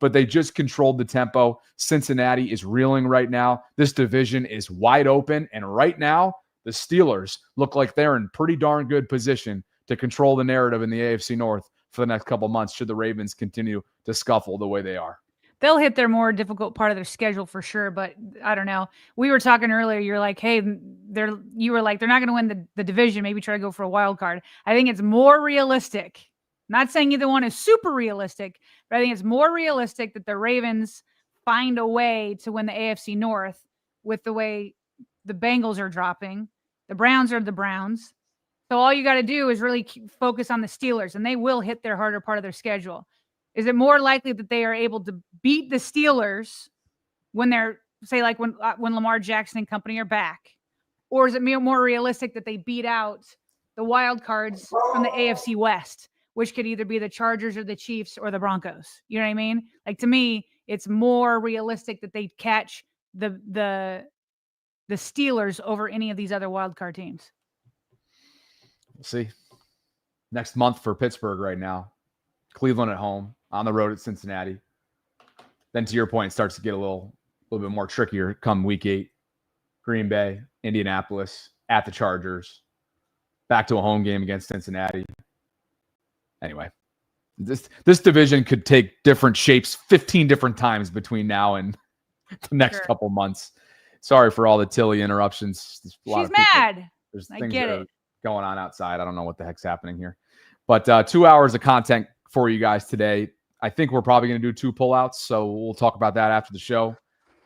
But they just controlled the tempo. Cincinnati is reeling right now. This division is wide open, and right now, the Steelers look like they're in pretty darn good position to control the narrative in the AFC North for the next couple months should the Ravens continue to scuffle the way they are. They'll hit their more difficult part of their schedule for sure, but I don't know. We were talking earlier. You're like, hey, they're not going to win the division. Maybe try to go for a wild card. I think it's more realistic. Not saying either one is super realistic, but I think it's more realistic that the Ravens find a way to win the AFC North with the way the Bengals are dropping. The Browns are the Browns. So all you got to do is really focus on the Steelers, and they will hit their harder part of their schedule. Is it more likely that they are able to beat the Steelers when they're, say, like when Lamar Jackson and company are back? Or is it more realistic that they beat out the wild cards from the AFC West, which could either be the Chargers or the Chiefs or the Broncos? You know what I mean? Like, to me, it's more realistic that they catch the Steelers over any of these other wild card teams. We'll see. Next month for Pittsburgh right now. Cleveland at home, on the road at Cincinnati. Then to your point, it starts to get a little bit more trickier come week 8. Green Bay, Indianapolis, at the Chargers, back to a home game against Cincinnati. Anyway, this division could take different shapes 15 different times between now and the next couple months. Sorry for all the Tilly interruptions. She's mad. There's I things get that it. are going on outside. I don't know what the heck's happening here. But 2 hours of content for you guys today. I think we're probably going to do 2 pullouts, so we'll talk about that after the show.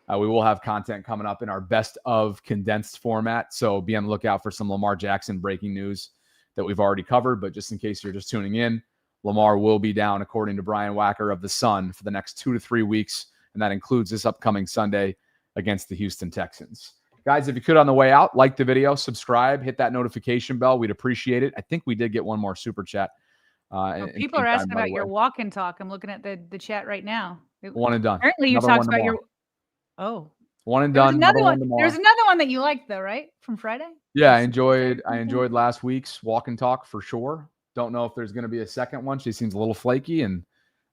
We will have content coming up in our best of condensed format, so be on the lookout for some Lamar Jackson breaking news that we've already covered. But just in case you're just tuning in, Lamar will be down, according to Brian Wacker of The Sun, for the next 2 to 3 weeks, and that includes this upcoming Sunday against the Houston Texans. Guys, if you could on the way out, like the video, subscribe, hit that notification bell. We'd appreciate it. I think we did get one more super chat. People are asking about your walk and talk. I'm looking at the chat right now. One and done. Apparently you talked about your... Oh. One and done. There's another one that you liked, though, right? From Friday? Yeah, I enjoyed last week's walk and talk for sure. Don't know if there's going to be a second one. She seems a little flaky, and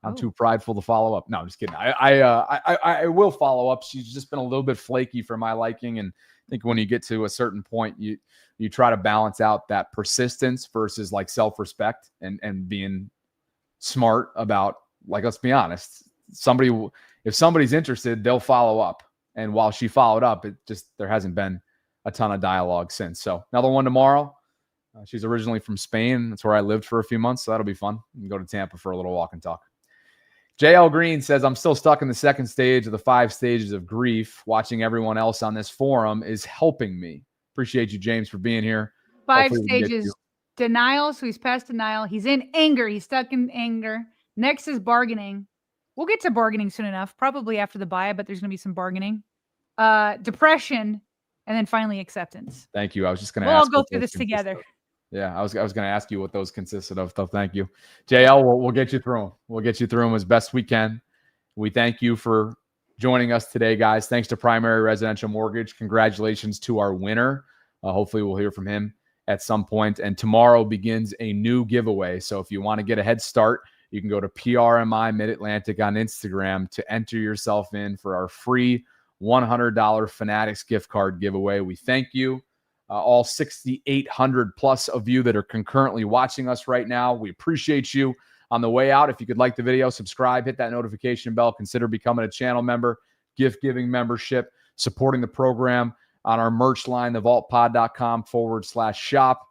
I'm too prideful to follow up. No, I'm just kidding. I will follow up. She's just been a little bit flaky for my liking, and I think when you get to a certain point, you try to balance out that persistence versus like self-respect and being smart about, like, let's be honest, if somebody's interested, they'll follow up. And while she followed up, there hasn't been a ton of dialogue since. So another one tomorrow. She's originally from Spain. That's where I lived for a few months. So that'll be fun. You can go to Tampa for a little walk and talk. JL Green says, I'm still stuck in the second stage of the 5 stages of grief. Watching everyone else on this forum is helping me. Appreciate you, James, for being here. 5 stages. Denial. So he's past denial. He's in anger. He's stuck in anger. Next is bargaining. We'll get to bargaining soon enough, probably after the bye, but there's going to be some bargaining. Depression, and then finally acceptance. Thank you. I was just going to ask. We'll all go through this together. Yeah, I was going to ask you what those consisted of. So thank you. JL, we'll get you through them. We'll get you through them as best we can. We thank you for joining us today, guys. Thanks to Primary Residential Mortgage. Congratulations to our winner. Hopefully we'll hear from him at some point. And tomorrow begins a new giveaway. So if you want to get a head start, you can go to PRMI Mid-Atlantic on Instagram to enter yourself in for our free $100 Fanatics gift card giveaway. We thank you. All 6,800 plus of you that are concurrently watching us right now. We appreciate you. On the way out, if you could like the video, subscribe, hit that notification bell, consider becoming a channel member, gift-giving membership, supporting the program on our merch line, thevaultpod.com/shop.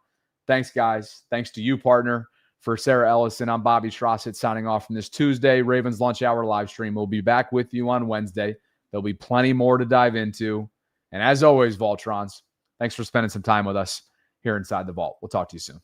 Thanks, guys. Thanks to you, partner. For Sarah Ellison, I'm Bobby Trossett signing off from this Tuesday Ravens Lunch Hour live stream. We'll be back with you on Wednesday. There'll be plenty more to dive into. And as always, Vaultrons, thanks for spending some time with us here inside the vault. We'll talk to you soon.